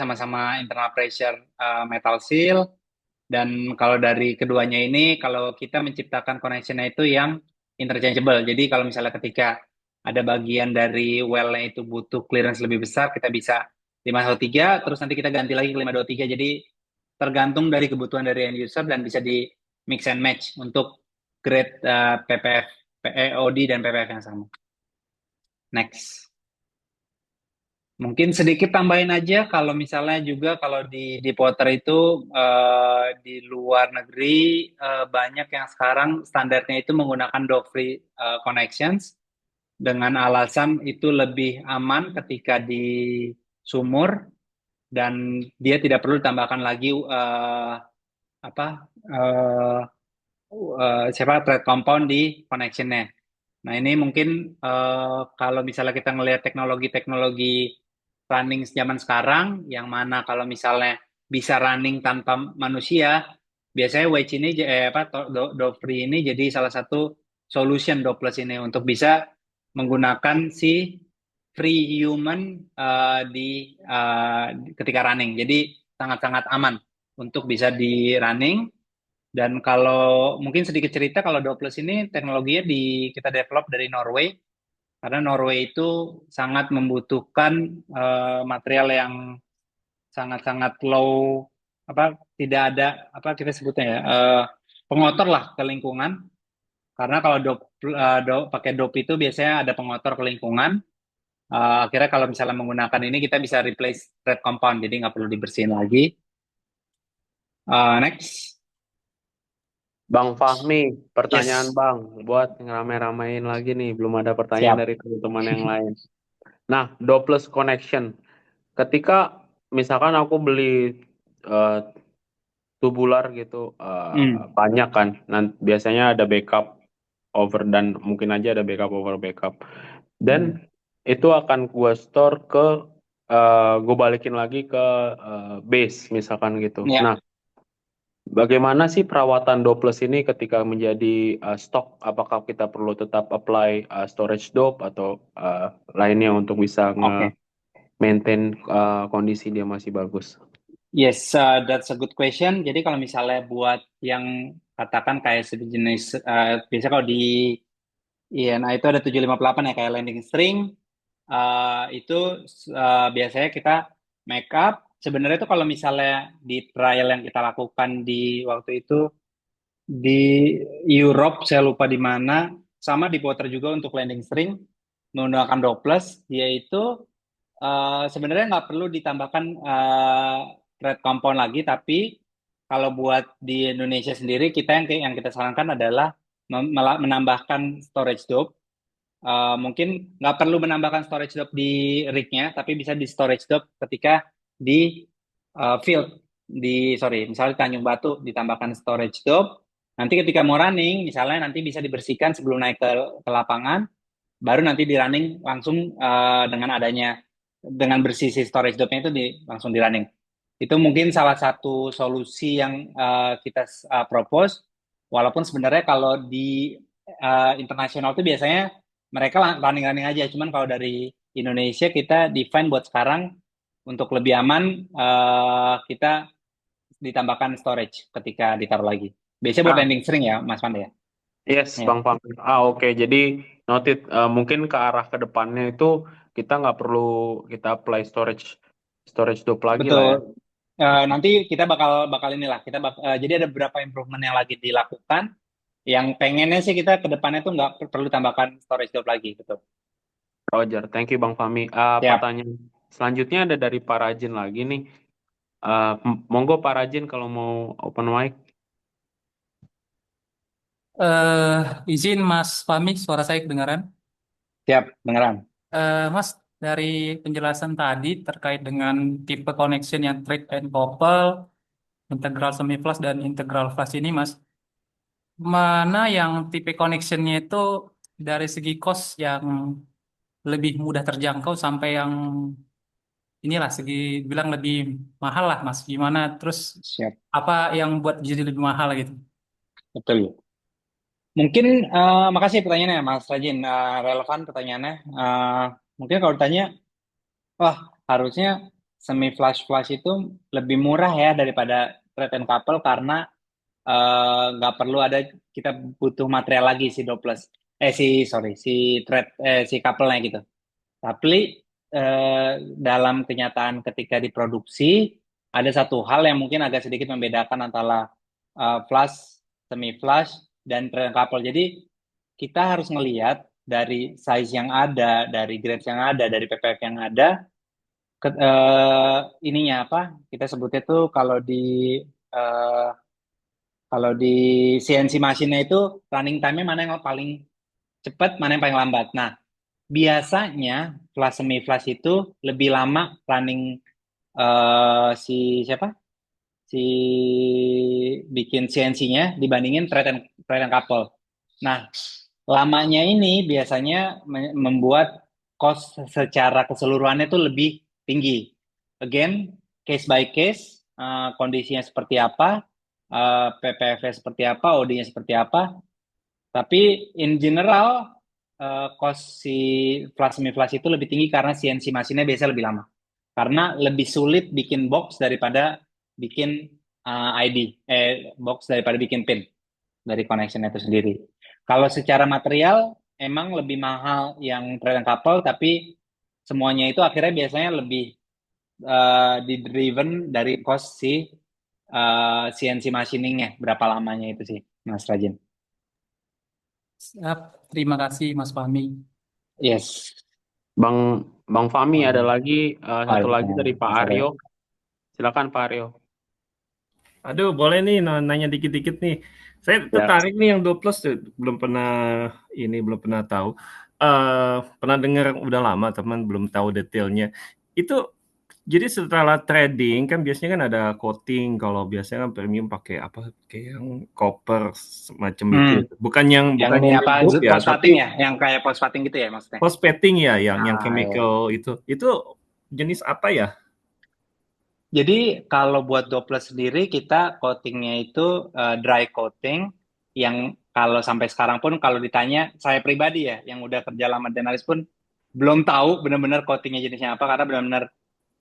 sama-sama internal pressure metal seal. Dan kalau dari keduanya ini, kalau kita menciptakan connection-nya itu yang interchangeable. Jadi kalau misalnya ketika ada bagian dari well-nya itu butuh clearance lebih besar, kita bisa 513, terus nanti kita ganti lagi ke 523. Jadi tergantung dari kebutuhan dari end user dan bisa di mix and match untuk grade PPF, OD dan PPF yang sama. Next. Mungkin sedikit tambahin aja kalau misalnya juga kalau di Potter itu di luar negeri banyak yang sekarang standarnya itu menggunakan Dove-free connections dengan alasan itu lebih aman ketika di sumur dan dia tidak perlu ditambahkan lagi thread compound di connection-nya. Nah, ini mungkin kalau misalnya kita ngelihat teknologi-teknologi running zaman sekarang, yang mana kalau misalnya bisa running tanpa manusia, biasanya wedge ini, Dove-free ini jadi salah satu solution Doveless ini untuk bisa menggunakan si free human ketika running. Jadi sangat-sangat aman untuk bisa di running. Dan kalau mungkin sedikit cerita, kalau Doveless ini teknologinya kita develop dari Norway, karena Norway itu sangat membutuhkan material yang sangat-sangat low, tidak ada kita sebutnya ya, pengotor lah ke lingkungan. Karena kalau pakai dop itu biasanya ada pengotor ke lingkungan. Akhirnya kalau misalnya menggunakan ini kita bisa replace thread compound, jadi nggak perlu dibersihin lagi. Next. Bang Fahmi, pertanyaan Yes, Bang, buat ngerame-ramein lagi nih, belum ada pertanyaan siap. dari teman-teman yang lain. Nah, Dopeless connection. Ketika misalkan aku beli eh, tubular gitu Hmm, banyak kan, biasanya ada backup over dan mungkin aja ada backup over backup. Dan itu akan gue store ke gue balikin lagi ke base misalkan gitu. ya. Nah, bagaimana sih perawatan Dopeless ini ketika menjadi stok? Apakah kita perlu tetap apply storage dope atau lainnya untuk bisa Oke. nge-maintain kondisi dia masih bagus? Yes, that's a good question. Jadi kalau misalnya buat yang katakan kayak sejenis, biasa kalau di INA itu ada 758 ya kayak landing string, itu biasanya kita make up. Sebenarnya itu kalau misalnya di trial yang kita lakukan di waktu itu di Europe, saya lupa di mana, sama di Porter juga untuk landing string menggunakan Dopeless, dia itu sebenarnya nggak perlu ditambahkan thread compound lagi, tapi kalau buat di Indonesia sendiri kita yang kita sarankan adalah menambahkan storage dope. Mungkin nggak perlu menambahkan storage dope di rig-nya, tapi bisa di storage dope ketika di field, misalnya di Tanjung Batu ditambahkan storage dope. Nanti ketika mau running, misalnya nanti bisa dibersihkan sebelum naik ke lapangan, baru nanti di running langsung dengan bersih si storage dope-nya itu langsung di running. Itu mungkin salah satu solusi yang kita propose. Walaupun sebenarnya kalau di internasional itu biasanya mereka running-running aja. Cuman kalau dari Indonesia kita define buat sekarang untuk lebih aman kita ditambahkan storage ketika ditaruh lagi. Biasanya buat Ah, landing string ya, Mas Panda ya. yes, Ya. Bang Fahmi. Oke. Jadi noted. Mungkin ke arah ke depannya itu kita nggak perlu kita apply storage storage dope lagi lah Betul. ya. Nanti kita bakal bakal inilah jadi ada beberapa improvement yang lagi dilakukan. Yang pengennya sih kita ke depannya tuh nggak perlu tambahkan storage dope lagi, betul. Roger, thank you Bang Fahmi. Siap. Pertanyaan selanjutnya ada dari Pak Rajin lagi nih. Monggo Pak Rajin kalau mau open mic. Izin Mas Fahmi, suara saya kedengaran. Siap, beneran. Mas, dari penjelasan tadi terkait dengan tipe connection yang thread and couple, integral semi flash dan integral flash ini, Mas, mana yang tipe connectionnya itu dari segi cost yang lebih mudah terjangkau sampai yang inilah segi bilang lebih mahal lah, Mas. Gimana? Terus Siap, apa yang buat jadi lebih mahal gitu? betul. Mungkin makasih pertanyaannya Mas Rajin. Relevan pertanyaannya. Mungkin kalau ditanya, wah harusnya semi flash flash itu lebih murah ya daripada thread and couple karena nggak perlu ada kita butuh material lagi si doples. Si thread si couple-nya gitu. Tapi dalam kenyataan ketika diproduksi ada satu hal yang mungkin agak sedikit membedakan antara flash, semi flash, dan couple. Jadi kita harus ngelihat dari size yang ada, dari grades yang ada, dari PPF yang ada, ininya apa? Kita sebutnya tuh eh, kalau di CNC machine-nya itu running time-nya mana yang paling cepat, mana yang paling lambat. Nah, biasanya flash semi flash itu lebih lama running si siapa? Si bikin CNC-nya dibandingin thread and couple. Nah, lamanya ini biasanya membuat cost secara keseluruhannya itu lebih tinggi. Again, case by case, kondisinya seperti apa, PPF-nya seperti apa, OD-nya seperti apa. Tapi in general, cost si flash semi flash itu lebih tinggi karena CNC mesinnya biasanya lebih lama. Karena lebih sulit bikin box daripada bikin ID, box daripada bikin pin dari connection itu sendiri. Kalau secara material, emang lebih mahal yang thread and couple, tapi semuanya itu akhirnya biasanya lebih di-driven dari cost si CNC machiningnya, berapa lamanya itu sih, Mas Rajin. Siap. Terima kasih Mas Fahmi. Yes. Bang Bang Fahmi ada Oh, lagi satu lagi dari Pak Mas Aryo. Aryo. Silakan Pak Aryo. Aduh, boleh nih nanya dikit-dikit nih. Saya Ya. tertarik nih yang 2 plus belum pernah tahu. Pernah dengar udah lama teman belum tahu detailnya. Itu jadi setelah trading kan biasanya kan ada coating, kalau biasanya kan premium pakai apa? Kayak yang copper semacam itu. Hmm, yang Bukan ini yang apa gold ya, phosphating tapi ya, yang kayak phosphating gitu ya maksudnya. phosphating ya yang Ah, ya. chemical itu. Itu jenis apa ya? Jadi kalau buat Doppler sendiri kita coatingnya itu dry coating yang kalau sampai sekarang pun kalau ditanya saya pribadi ya yang udah kerja lama di Tenaris pun belum tahu benar-benar coatingnya jenisnya apa karena benar-benar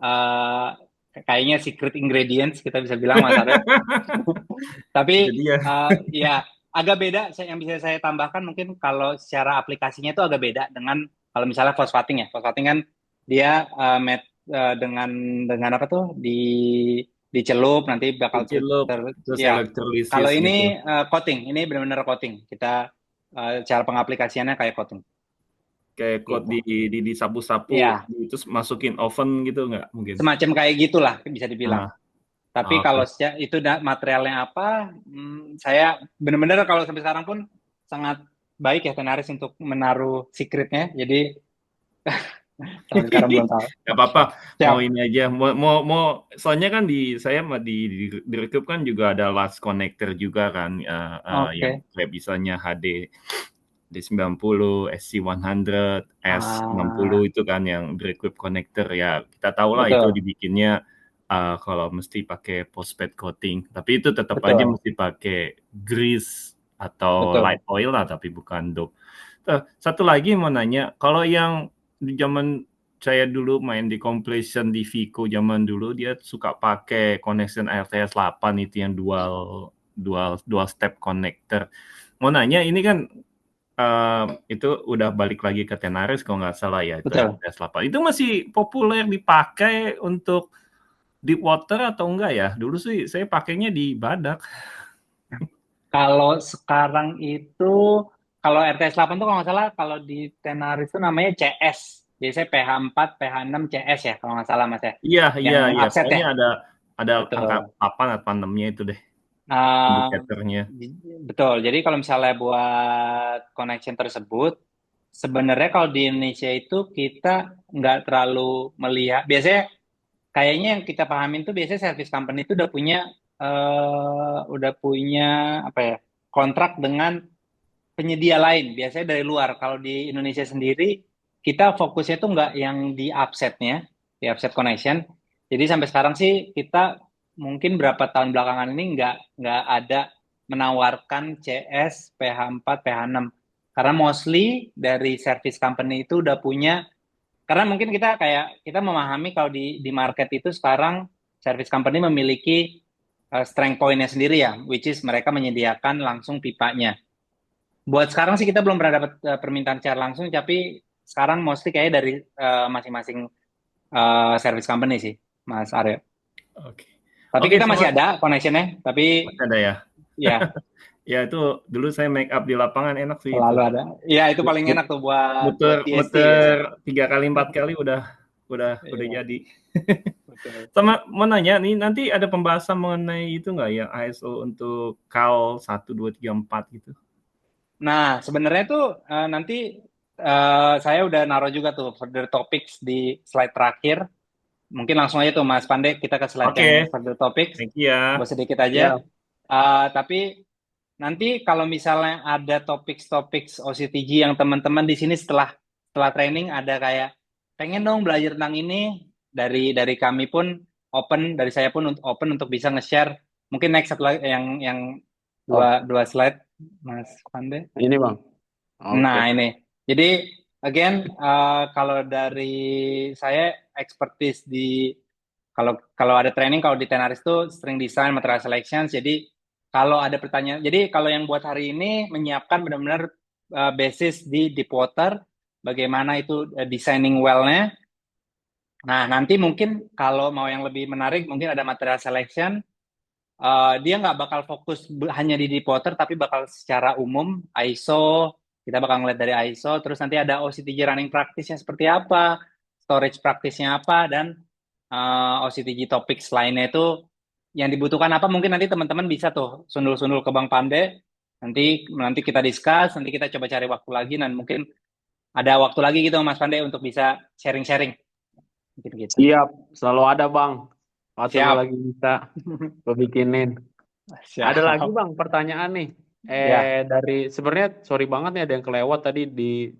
eh, kayaknya secret ingredients kita bisa bilang Mas Aryo. Jadi Tapi ya ya agak beda. Yang bisa saya tambahkan mungkin kalau secara aplikasinya itu agak beda dengan kalau misalnya phosphating ya. Phosphating kan dia dengan apa tuh dicelup nanti bakal dicelup terus ya. Kalau elektrolisis gitu. ini coating, ini benar-benar coating. Kita cara pengaplikasiannya kayak coating Kayak coat gitu. disapu-sapu, Ya, terus masukin oven gitu nggak mungkin? semacam kayak gitulah bisa dibilang. Ah, Tapi oke. kalau itu materialnya apa, saya benar-benar kalau sampai sekarang pun sangat baik ya Tenaris untuk menaruh secretnya. Jadi sampai sekarang belum tahu. Gak apa-apa, Siap, mau ini aja, soalnya kan saya di Recoup kan juga ada last connector juga kan, yang oke. kayak misalnya D90, SC100, Ah, S60 itu kan yang Recoup connector ya kita tahu lah itu betul, dibikinnya kalau mesti pakai phosphate coating, tapi itu tetap aja betul, mesti pakai grease atau light betul. oil lah, tapi bukan dope. Satu lagi mau nanya, kalau yang di zaman saya dulu main di completion di Vico zaman dulu, dia suka pakai connection RTS 8 itu yang dual step connector. Mau nanya, ini kan itu udah balik lagi ke Tenaris kalau nggak salah ya, itu Betul. RTS 8. Itu masih populer dipakai untuk deep water atau enggak ya? Dulu sih saya pakainya di badak. Kalau sekarang itu, kalau RTS 8 tuh kalau nggak salah, kalau di Tenaris itu namanya CS. Biasanya PH4, PH6, CS ya, kalau nggak salah Mas ya. Iya, Yang iya, iya. upset ya. Pokoknya ada angka Betul. 8 atau 6-nya itu deh, Ah, indikatornya. betul. Jadi kalau misalnya buat connection tersebut, sebenarnya kalau di Indonesia itu kita nggak terlalu melihat. Biasanya kayaknya yang kita pahamin tuh biasanya service company itu udah punya apa ya kontrak dengan penyedia lain. Biasanya dari luar. Kalau di Indonesia sendiri kita fokusnya tuh nggak yang di upset connection. Jadi sampai sekarang sih kita mungkin berapa tahun belakangan ini nggak ada menawarkan CS, PH4, PH6. Karena mostly dari service company itu udah punya, karena mungkin kita memahami kalau di market itu sekarang service company memiliki strength point-nya sendiri ya, which is mereka menyediakan langsung pipanya. Buat sekarang sih kita belum pernah dapat permintaan secara langsung, tapi sekarang mostly kayak dari masing-masing service company sih, Mas Aryo. Oke. Tapi Oke, kita masih selamat. ada connection-nya, tapi Masih ada ya? ya Ya itu dulu saya make up di lapangan enak sih itu. selalu ada. Ya itu paling Mut- enak tuh buat Muter TST muter biasanya. 3 kali 4 kali udah Iya, jadi. betul. Sama mau nanya nih, nanti ada pembahasan mengenai itu nggak ya, ISO untuk CAL 1234 gitu? Nah, sebenarnya tuh nanti saya udah naruh juga tuh further topics di slide terakhir. Mungkin langsung aja tuh Mas Pandey, kita ke slide yang Oke, further topics. thank you ya. Gue sedikit Ya, aja. Tapi nanti kalau misalnya ada topik-topik OCTG yang teman-teman di sini setelah training ada kayak pengen dong belajar tentang ini, dari kami pun dari saya pun open untuk bisa nge-share. Mungkin next satu lagi yang oh dua slide Mas Pande. ini Bang. Oke. Nah, ini. Jadi again kalau dari saya expertise di, kalau kalau ada training, kalau di Tenaris itu string design, material selection. Jadi kalau ada pertanyaan, jadi kalau yang buat hari ini menyiapkan benar-benar basis di deep water, bagaimana itu designing well-nya. Nah, nanti mungkin kalau mau yang lebih menarik, mungkin ada material selection. Dia nggak bakal fokus hanya di deep water, tapi bakal secara umum ISO. Kita bakal ngeliat dari ISO, terus nanti ada OCTG running practice-nya seperti apa, storage practice-nya apa, dan OCTG topics lainnya itu yang dibutuhkan apa. Mungkin nanti teman-teman bisa tuh sundul-sundul ke Bang Pande. Nanti kita discuss, nanti kita coba cari waktu lagi, dan mungkin ada waktu lagi gitu Mas Pandey untuk bisa sharing-sharing. Mungkin gitu. Siap, selalu ada Bang. Waktu lu Siap. lagi bisa, gue bikinin. Siap. Ada lagi Bang pertanyaan nih. Ya, Dari sebenarnya sorry banget nih ada yang kelewat tadi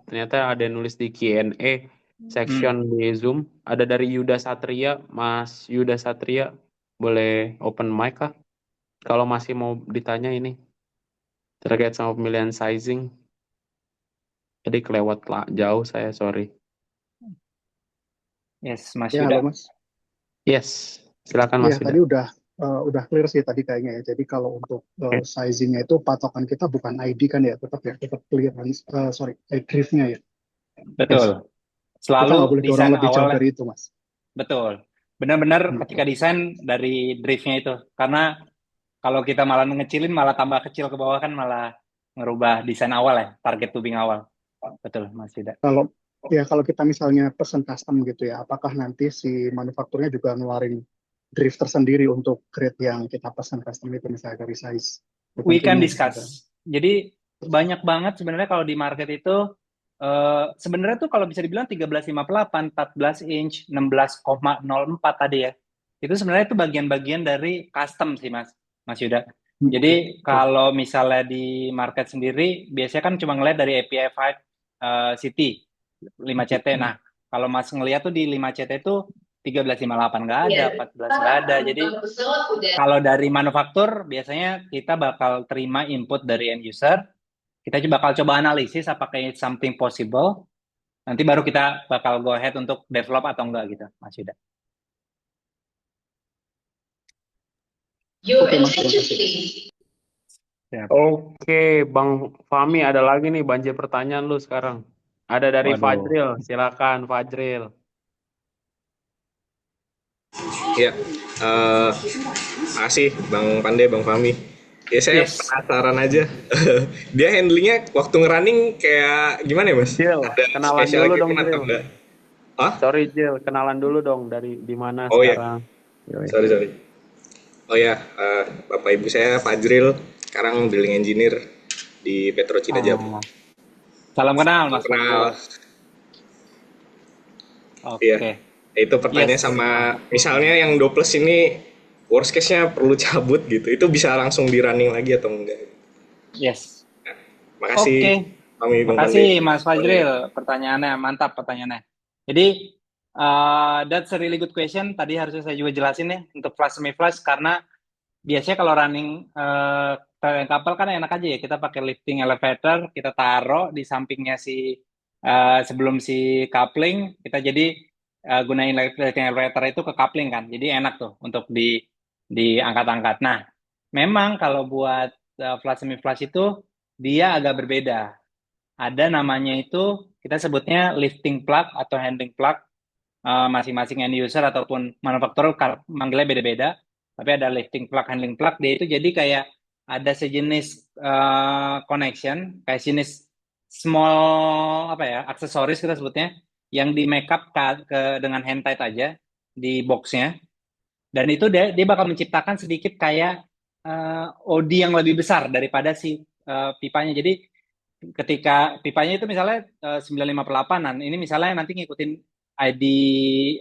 ternyata ada yang nulis di Q&A section di Zoom. Ada dari Yuda Satria, Mas Yuda Satria, boleh open mic kah? Kalau masih mau ditanya ini terkait sama pemilihan sizing. Tadi kelewat lah jauh saya, sorry. yes Mas Ya, Yuda. halo Mas. Yes, silakan Mas Iya, Yuda. tadi udah clear sih tadi kayaknya ya. Jadi kalau untuk Oke. sizingnya itu patokan kita bukan ID kan ya, tetap clearance, driftnya ya. Betul. Kita nggak Selalu boleh dorong desain lebih jauh awalnya. dari itu, Mas. Betul. Benar-benar Hmm. ketika desain dari driftnya itu. Karena kalau kita malah mengecilin, malah tambah kecil ke bawah kan malah ngerubah desain awal ya, target tubing awal. Betul, Mas Yuda. Kalau kita misalnya pesen custom gitu ya, apakah nanti si manufakturnya juga ngeluarin drift tersendiri untuk grade yang kita pesan custom itu misalnya dari size We can tertentunya gitu. discuss. Jadi banyak banget sebenarnya kalau di market itu sebenarnya tuh kalau bisa dibilang 1358, 14 inch, 16,04 tadi ya. Itu sebenarnya itu bagian-bagian dari custom sih Mas Yuda. Jadi kalau misalnya di market sendiri biasanya kan cuma ngeliat dari API 5 City 5CT. Nah, kalau Mas ngeliat tuh di 5CT itu 1358 nggak ada, 14 nggak ada. Jadi kalau dari manufaktur biasanya kita bakal terima input dari end user, kita bakal coba analisis apakah it's something possible, nanti baru kita bakal go ahead untuk develop atau enggak gitu, Mas Yuda. Oke, Mas, terima kasih. Oke, Bang Fahmi ada lagi nih banjir pertanyaan lu sekarang. Ada dari Waduh. Fajril, silakan Fajril. Ya, makasih Bang Pandey, Bang Fahmi. Ya saya penasaran aja. Dia handlingnya waktu ngerunning kayak gimana ya Mas? Jil, Ada kenalan special dulu dong equipment atau Jil. enggak? Hah? Sorry Jil, kenalan dulu dong dari di mana Oh, iya. sekarang. Yoi. Sorry. Oh ya, Bapak Ibu saya Fajril, sekarang drilling engineer di Petro Cilacap. Salam kenal Mas Kenal. Oke. Iya. Itu pertanyaan sama misalnya yang Doples ini worst case-nya perlu cabut gitu. Itu bisa langsung di running lagi atau enggak? Yes. Makasih. Oke. Bang Makasih Pandey. Mas Fajril, pertanyaannya mantap pertanyaannya. Jadi that's a really good question. Tadi harusnya saya juga jelasin ya untuk flash semi flash, karena biasanya kalau running kapal kan enak aja ya, kita pakai lifting elevator, kita taruh di sampingnya sebelum si coupling, kita jadi gunain lifting elevator itu ke coupling kan, jadi enak tuh untuk diangkat-angkat. Nah, memang kalau buat flash semi flash itu dia agak berbeda. Ada namanya itu kita sebutnya lifting plug atau handling plug. Masing-masing end user ataupun manufaktur manggilnya beda-beda, tapi ada lifting plug, handling plug. Dia itu jadi kayak ada sejenis connection, kayak jenis small aksesoris kita sebutnya, yang di make up dengan hand tight aja di boxnya, dan itu dia bakal menciptakan sedikit kayak OD yang lebih besar daripada si pipanya. Jadi ketika pipanya itu misalnya 958-an, ini misalnya nanti ngikutin ID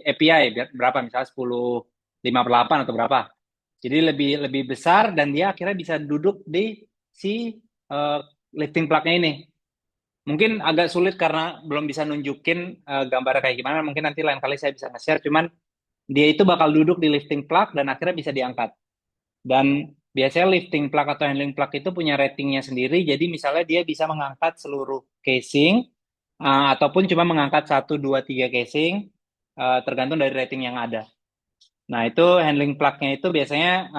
API berapa, misalnya 1058 atau berapa. Jadi lebih besar, dan dia akhirnya bisa duduk di si lifting plug-nya ini. Mungkin agak sulit karena belum bisa nunjukin gambarnya kayak gimana, mungkin nanti lain kali saya bisa nge-share, cuman dia itu bakal duduk di lifting plug dan akhirnya bisa diangkat. Dan biasanya lifting plug atau handling plug itu punya ratingnya sendiri, jadi misalnya dia bisa mengangkat seluruh casing, ataupun cuma mengangkat 1, 2, 3 casing, tergantung dari rating yang ada. Nah, itu handling plug-nya itu biasanya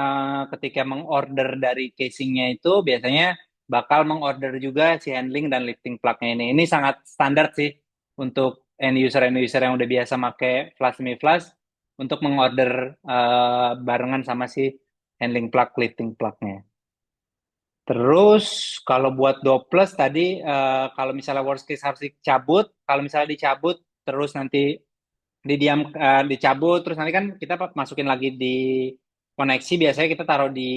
ketika mengorder dari casingnya itu biasanya bakal mengorder juga si handling dan lifting plug-nya ini. Ini sangat standar sih untuk end user yang udah biasa pakai flash semi flash untuk mengorder barengan sama si handling plug, lifting plug-nya. Terus kalau buat Doples tadi, kalau misalnya worst case harus dicabut, kalau misalnya dicabut terus nanti dicabut, terus nanti kan kita masukin lagi di koneksi, biasanya kita taruh di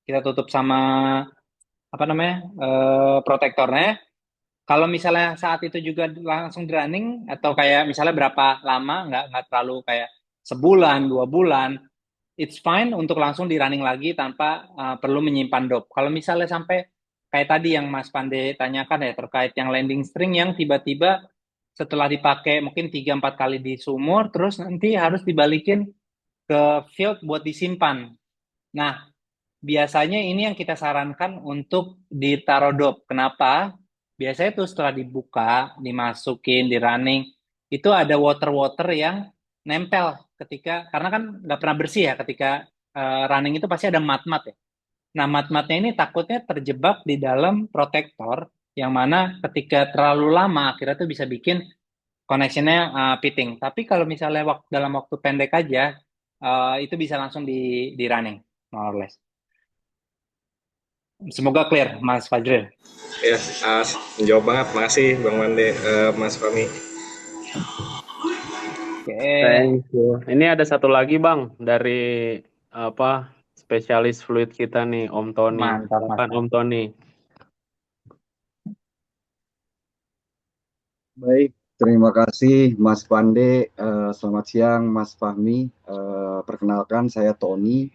kita tutup sama apa namanya protektornya. Kalau misalnya saat itu juga langsung di running atau kayak misalnya berapa lama, nggak terlalu kayak sebulan, 2 bulan, it's fine untuk langsung di running lagi tanpa perlu menyimpan dop. Kalau misalnya sampai kayak tadi yang Mas Pande tanyakan ya terkait yang landing string yang tiba-tiba setelah dipakai mungkin 3-4 kali di sumur, terus nanti harus dibalikin ke field buat disimpan. Nah, biasanya ini yang kita sarankan untuk ditaruh dop. Kenapa? Biasanya tuh setelah dibuka, dimasukin, di running, itu ada water-water yang nempel karena kan nggak pernah bersih ya ketika running itu pasti ada mat-mat ya. Nah, mat-matnya ini takutnya terjebak di dalam protektor, yang mana ketika terlalu lama akhirnya tuh bisa bikin connectionnya pitting. Tapi kalau misalnya dalam waktu pendek aja, itu bisa langsung di running, more or less. Semoga clear, Mas Fajril. Ya, menjawab banget. Makasih Bang Mande, Mas Fahmi. Oke. Thank you. Ini ada satu lagi Bang dari apa spesialis fluid kita nih Om Tony. Mantap, Silakan Mas. Om Tony. Baik, terima kasih Mas Pande. Selamat siang Mas Fahmi. Perkenalkan saya Tony.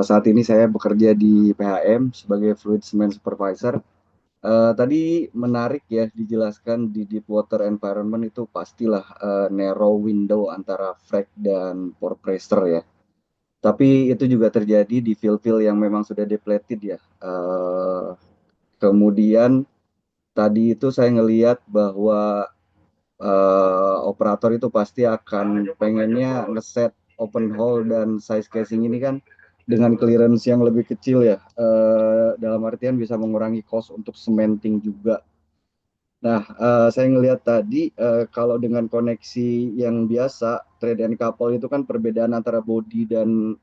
Saat ini saya bekerja di PHM sebagai Fluid Cement Supervisor. Tadi menarik ya dijelaskan di deep water environment itu pastilah narrow window antara frac dan pore pressure ya. Tapi itu juga terjadi di field-field yang memang sudah depleted ya. Kemudian tadi itu saya ngelihat bahwa operator itu pasti akan pengennya ngeset open hole dan size casing ini kan dengan clearance yang lebih kecil ya, dalam artian bisa mengurangi cost untuk cementing juga. Nah, saya ngelihat tadi kalau dengan koneksi yang biasa thread and couple itu kan perbedaan antara body dan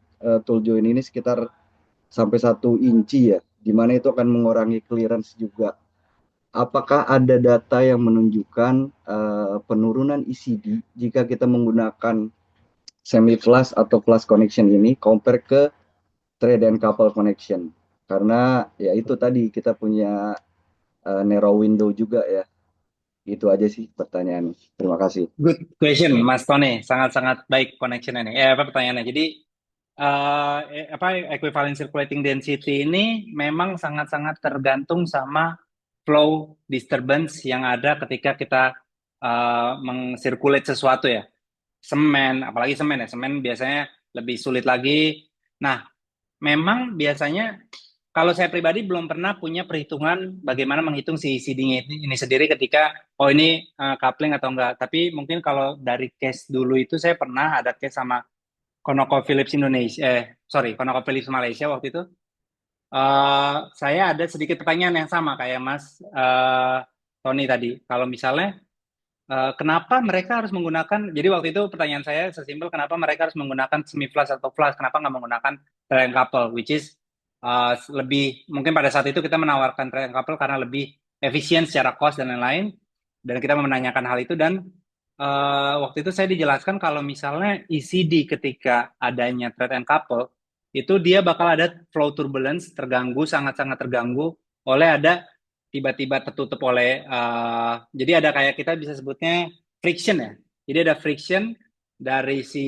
tool joint ini sekitar sampai 1 inci ya, dimana itu akan mengurangi clearance juga. Apakah ada data yang menunjukkan penurunan ECD jika kita menggunakan semi flush atau flush connection ini compare ke thread and couple connection? Karena ya itu tadi kita punya narrow window juga ya. Itu aja sih pertanyaan. Terima kasih. Good question, Mas Tony. Sangat-sangat baik connection ini. Pertanyaannya. Jadi equivalent circulating density ini memang sangat-sangat tergantung sama flow disturbance yang ada ketika kita mengcirculate sesuatu ya. Semen, apalagi semen ya. Semen biasanya lebih sulit lagi. Nah, memang biasanya kalau saya pribadi belum pernah punya perhitungan bagaimana menghitung si ECD-nya ini sendiri ketika ini coupling atau enggak. Tapi mungkin kalau dari case dulu itu saya pernah ada case sama ConocoPhillips Indonesia, ConocoPhillips Malaysia waktu itu. Saya ada sedikit pertanyaan yang sama kayak Mas Tony tadi. Kalau misalnya kenapa mereka harus menggunakan, jadi waktu itu pertanyaan saya sesimpel kenapa mereka harus menggunakan semi flush atau flush, kenapa nggak menggunakan thread and couple, which is lebih, mungkin pada saat itu kita menawarkan thread and couple karena lebih efisien secara cost dan lain-lain, dan kita menanyakan hal itu, dan waktu itu saya dijelaskan kalau misalnya ECD ketika adanya thread and couple, itu dia bakal ada flow turbulence terganggu, sangat-sangat terganggu oleh ada tiba-tiba tertutup oleh jadi ada kayak kita bisa sebutnya friction ya. Jadi ada friction dari si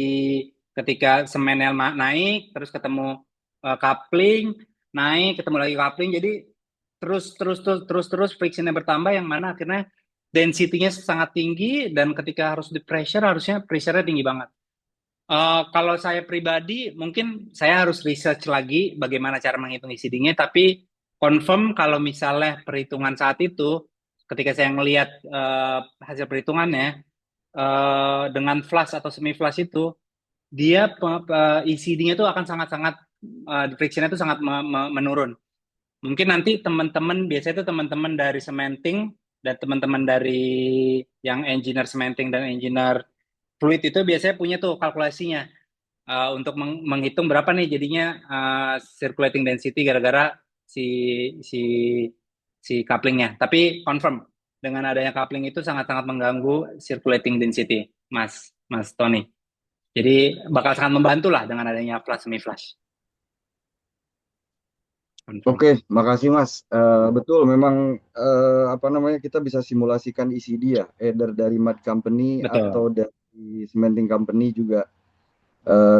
ketika semennya naik terus ketemu coupling, naik ketemu lagi coupling, jadi terus frictionnya bertambah yang mana akhirnya density-nya sangat tinggi dan ketika harus di pressure harusnya pressure-nya tinggi banget. Kalau saya pribadi mungkin saya harus research lagi bagaimana cara menghitung ECD-nya, tapi confirm kalau misalnya perhitungan saat itu, ketika saya ngelihat hasil perhitungannya dengan flush atau semi flush itu, dia ECD-nya itu akan sangat-sangat friction-nya itu sangat menurun. Mungkin nanti teman-teman, biasanya itu teman-teman dari cementing dan teman-teman dari yang engineer cementing dan engineer fluid itu biasanya punya tuh kalkulasinya untuk menghitung berapa nih jadinya circulating density gara-gara si couplingnya. Tapi confirm dengan adanya coupling itu sangat-sangat mengganggu circulating density, Mas Tony. Jadi bakal sangat membantu lah dengan adanya flush semi flush. confirm. Oke, makasih Mas. Betul, memang apa namanya kita bisa simulasikan ECD ya, either dari mud company atau Betul. dari cementing company juga.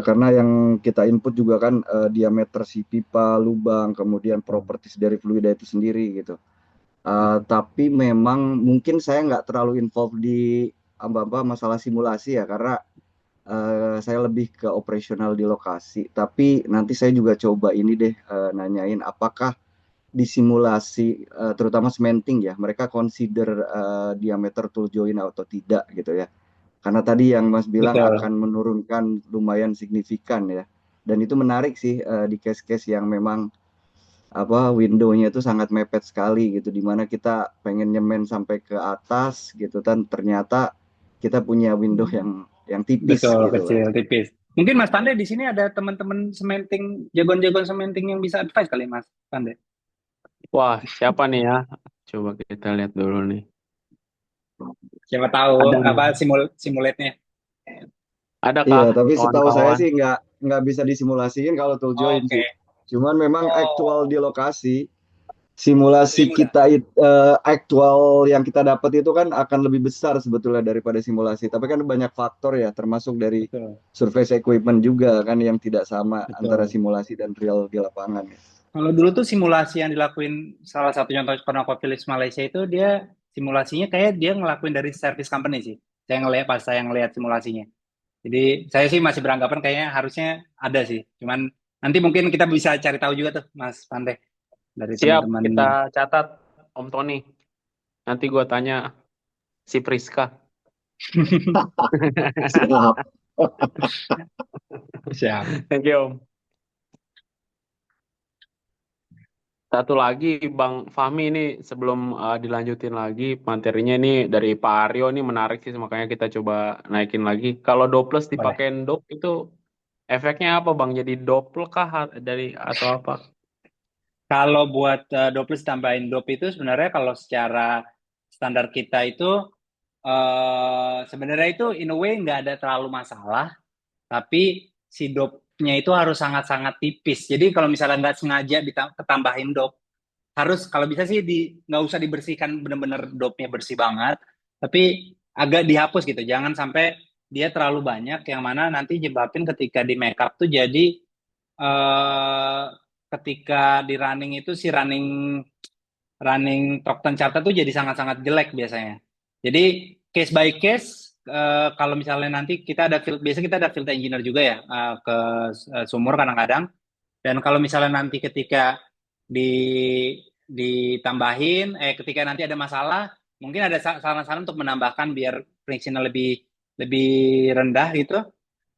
Karena yang kita input juga kan diameter si pipa, lubang, kemudian properties dari fluida itu sendiri gitu. Tapi memang mungkin saya nggak terlalu involved di apa-apa masalah simulasi ya, karena saya lebih ke operasional di lokasi. Tapi nanti saya juga coba ini deh nanyain apakah di simulasi terutama cementing ya, mereka consider diameter tool join atau tidak gitu ya. Karena tadi yang Mas bilang Betul. akan menurunkan lumayan signifikan ya. Dan itu menarik sih di case-case yang memang apa window-nya itu sangat mepet sekali gitu, dimana kita pengen nyemen sampai ke atas gitu kan, ternyata kita punya window yang tipis Betul, gitu kan. kecil, tipis. Mungkin Mas Pandey di sini ada teman-teman sementing, jagoan-jagoan sementing yang bisa advice kali Mas Pandey. Wah, siapa nih ya? Coba kita lihat dulu nih. Siapa tahu Ada apa simulate-nya. Iya, adakah tapi setahu saya kawan-kawan? sih nggak bisa disimulasiin kalau tool join Oke. sih. Cuman memang aktual Oh, di lokasi, simulasi lebih mudah. kita aktual yang kita dapat itu kan akan lebih besar sebetulnya daripada simulasi. Tapi kan banyak faktor ya, termasuk dari Betul, surface equipment juga kan yang tidak sama antara betul. simulasi dan real di lapangan. Kalau dulu tuh simulasi yang dilakuin salah satu contoh ConocoPhillips Malaysia itu dia simulasinya kayak dia ngelakuin dari service company sih. Saya ngelihat pas saya ngelihat simulasinya. Jadi saya sih masih beranggapan kayaknya harusnya ada sih. Cuman nanti mungkin kita bisa cari tahu juga tuh Mas Pandey dari Siap, teman-teman. kita catat Om Tony. Nanti gua tanya si Priska. Siap. Siap. Thank you, Om. Satu lagi Bang Fahmi ini sebelum dilanjutin lagi materinya ini dari Pak Aryo ini menarik sih, makanya kita coba naikin lagi. Kalau doples Boleh. dipakein dop itu efeknya apa Bang? Jadi double kah dari atau apa? Kalau buat doples tambahin dop itu sebenarnya kalau secara standar kita itu sebenarnya itu in a way nggak ada terlalu masalah, tapi si dopnya itu harus sangat-sangat tipis. Jadi kalau misalnya nggak sengaja ketambahin dop, harus kalau bisa sih nggak usah dibersihkan bener-bener dopnya bersih banget, tapi agak dihapus gitu. Jangan sampai dia terlalu banyak yang mana nanti nyebabin ketika di makeup tuh jadi eh, ketika di running itu si running running Trockton Charter tuh jadi sangat-sangat jelek biasanya. Jadi case by case kalau misalnya nanti kita ada biasanya kita ada field engineer juga ya ke sumur kadang-kadang. Dan kalau misalnya nanti ketika di ditambahin, ketika nanti ada masalah, mungkin ada saran-saran untuk menambahkan biar frictionnya lebih lebih rendah gitu.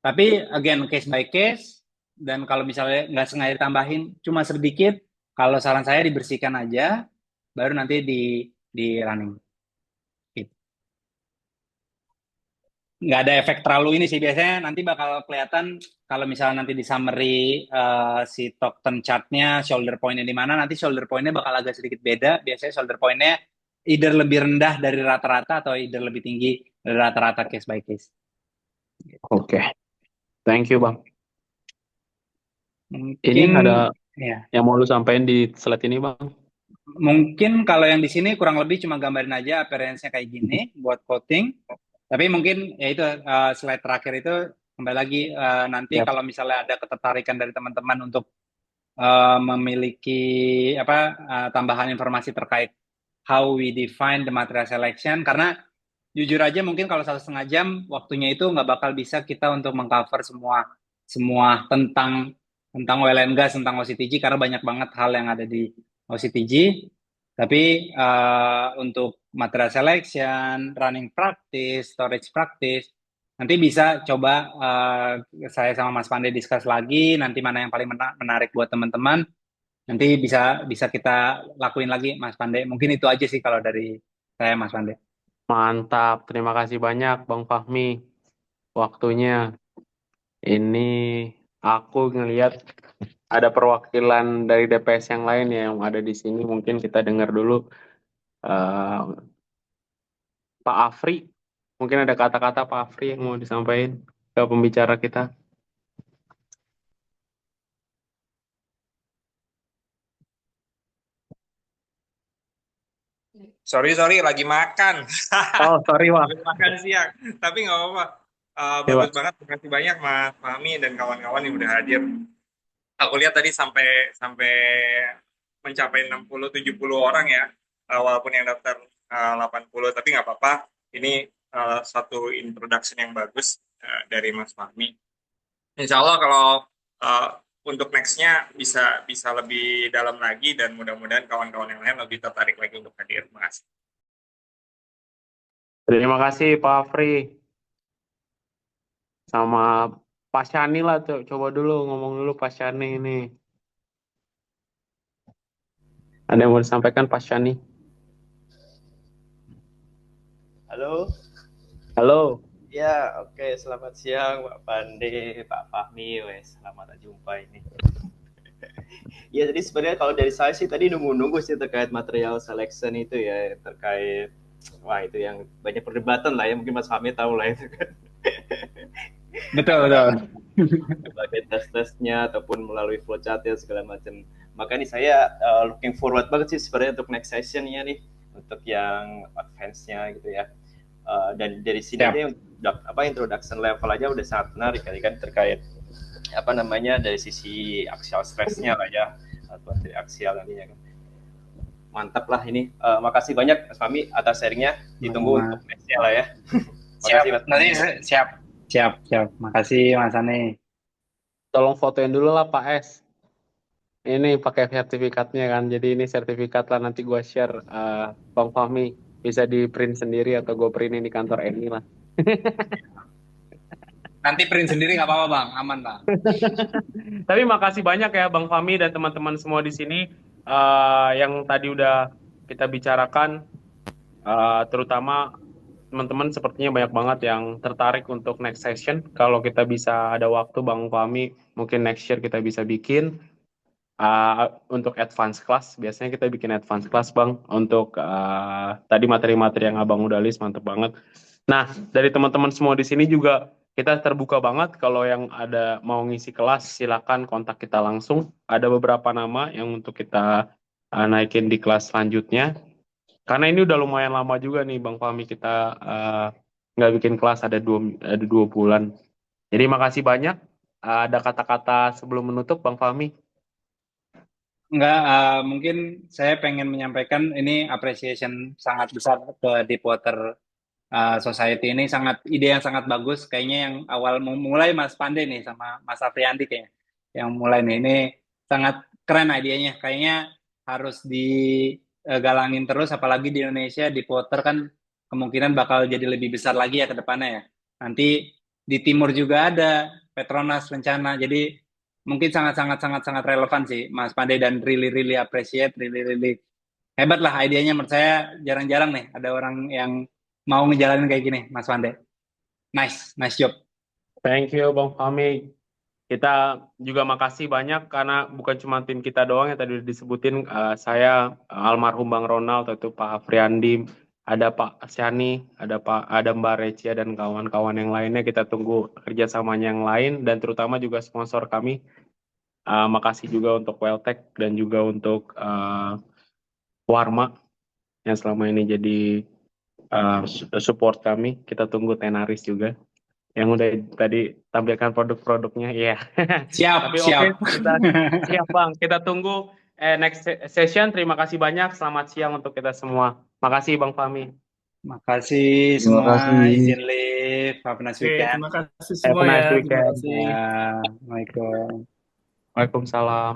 Tapi again case by case, dan kalau misalnya nggak sengaja tambahin cuma sedikit, kalau saran saya dibersihkan aja, baru nanti di running. Gitu. Nggak ada efek terlalu ini sih, biasanya nanti bakal kelihatan kalau misalnya nanti di summary si Stockton chart-nya shoulder point-nya di mana, nanti shoulder point-nya bakal agak sedikit beda. Biasanya shoulder point-nya either lebih rendah dari rata-rata atau either lebih tinggi dari rata-rata case by case. Oke, thank you Bang. Ini Mungkin ada ya, yang mau lu sampaikan di slide ini Bang? mungkin kalau yang di sini kurang lebih cuma gambarin aja appearance-nya kayak gini buat coating. Tapi mungkin ya itu slide terakhir itu kembali lagi nanti Yap. kalau misalnya ada ketertarikan dari teman-teman untuk memiliki apa tambahan informasi terkait how we define the material selection, karena jujur aja mungkin kalau 1,5 jam waktunya itu nggak bakal bisa kita untuk mengcover semua semua tentang oil and gas, tentang OCTG, karena banyak banget hal yang ada di OCTG. Tapi untuk material selection, running practice, storage practice, nanti bisa coba saya sama Mas Pandey discuss lagi, nanti mana yang paling menarik buat teman-teman. Nanti bisa bisa kita lakuin lagi, Mas Pandey. Mungkin itu aja sih kalau dari saya, Mas Pandey. Mantap, terima kasih banyak Bang Fahmi waktunya. Ini aku ngelihat ada perwakilan dari DPS yang lain ya yang ada di sini. Mungkin kita dengar dulu eh, Pak Afri. Mungkin ada kata-kata Pak Afri yang mau disampaikan ke pembicara kita. Sorry, lagi makan. Oh, sorry, Bang. Habis makan siang. Tapi nggak apa-apa. Ya, Bagus Bang. banget. Terima kasih banyak Mas Fahmi dan kawan-kawan yang udah hadir. Aku lihat tadi sampai sampai mencapai 60-70 orang ya. Walaupun yang daftar 80, tapi nggak apa-apa. Ini satu introduction yang bagus dari Mas Fahmi. Insya Allah kalau untuk nextnya bisa bisa lebih dalam lagi dan mudah-mudahan kawan-kawan yang lain lebih tertarik lagi untuk hadir. Terima kasih. Terima kasih Pak Afri. Sama Pak Shani lah tuh. Coba dulu ngomong dulu Pak Shani ini. Ada yang mau disampaikan Pak Shani? Halo, Halo. ya oke, selamat siang Pak Pande, Pak Fahmi, wes selamat jumpa ini. Ya jadi sebenarnya kalau dari saya sih tadi nunggu-nunggu sih terkait material selection itu ya, terkait wah itu yang banyak perdebatan lah ya, mungkin Mas Fahmi tahu lah itu kan. Betul. Sebagai tes-tesnya ataupun melalui flowchart ya segala macam. Maka ini saya looking forward banget sih sebenarnya untuk next sessionnya nih, untuk yang advance-nya gitu ya. Dan dari sini aja introduction level aja udah sangat menarik kali kan, terkait apa namanya dari sisi axial stress-nya lah ya, atau dari axial nantinya kan. Mantap lah ini. Makasih banyak Mas Fahmi atas sharingnya. Ditunggu untuk next-nya lah ya. Siap. Makasih Mas. Nanti siap. Makasih Mas Ani. Tolong fotoin dulu lah Pak S. Ini pakai sertifikatnya kan. Jadi ini sertifikat lah, nanti gue share Bang Fahmi. Bisa di print sendiri atau gue printin di kantor Eni lah. Nanti print sendiri nggak apa-apa Bang, aman Bang. Tapi makasih banyak ya Bang Fahmi dan teman-teman semua di sini yang tadi udah kita bicarakan, terutama teman-teman sepertinya banyak banget yang tertarik untuk next session. Kalau kita bisa ada waktu Bang Fahmi, mungkin next year kita bisa bikin untuk advance class. Biasanya kita bikin advance class Bang, untuk tadi materi-materi yang Abang udah list, mantep banget. Nah, dari teman-teman semua di sini juga kita terbuka banget. Kalau yang ada mau ngisi kelas, silakan kontak kita langsung. Ada beberapa nama yang untuk kita naikin di kelas selanjutnya. Karena ini udah lumayan lama juga nih Bang Fahmi kita nggak bikin kelas, ada 2 bulan. Jadi makasih banyak. Ada kata-kata sebelum menutup Bang Fahmi? Enggak, mungkin saya pengen menyampaikan ini appreciation sangat besar ke Deepwater Society. Ini ide yang sangat bagus. Kayaknya yang awal mulai Mas Pande nih sama Mas Afriandi kayaknya yang mulai nih. Ini sangat keren idenya. Kayaknya harus digalangin terus, apalagi di Indonesia. Deepwater kan kemungkinan bakal jadi lebih besar lagi ya ke depannya ya. Nanti di timur juga ada Petronas rencana. Jadi mungkin sangat relevan sih Mas Pandey, dan really appreciate, really hebat lah idenya. Menurut saya jarang-jarang nih ada orang yang mau ngejalanin kayak gini, Mas Pandey. Nice job. Thank you Bang Fahmi. Kita juga makasih banyak karena bukan cuma tim kita doang yang tadi udah disebutin. Saya almarhum Bang Ronald, itu Pak Afriandi, ada Pak Syani, ada Mbak Recia dan kawan-kawan yang lainnya. Kita tunggu kerjasamanya yang lain, dan terutama juga sponsor kami. Makasih juga untuk Welltech dan juga untuk Warma yang selama ini jadi support kami. Kita tunggu Tenaris juga yang udah tadi tampilkan produk-produknya. Iya. Siap. Siap Bang, kita tunggu next session. Terima kasih banyak, selamat siang untuk kita semua. Makasih Bang Fahmi. Makasih semua. Izin live. Have a nice weekend. Terima kasih semua ya. Have a nice weekend. Assalamualaikum. Waalaikumsalam.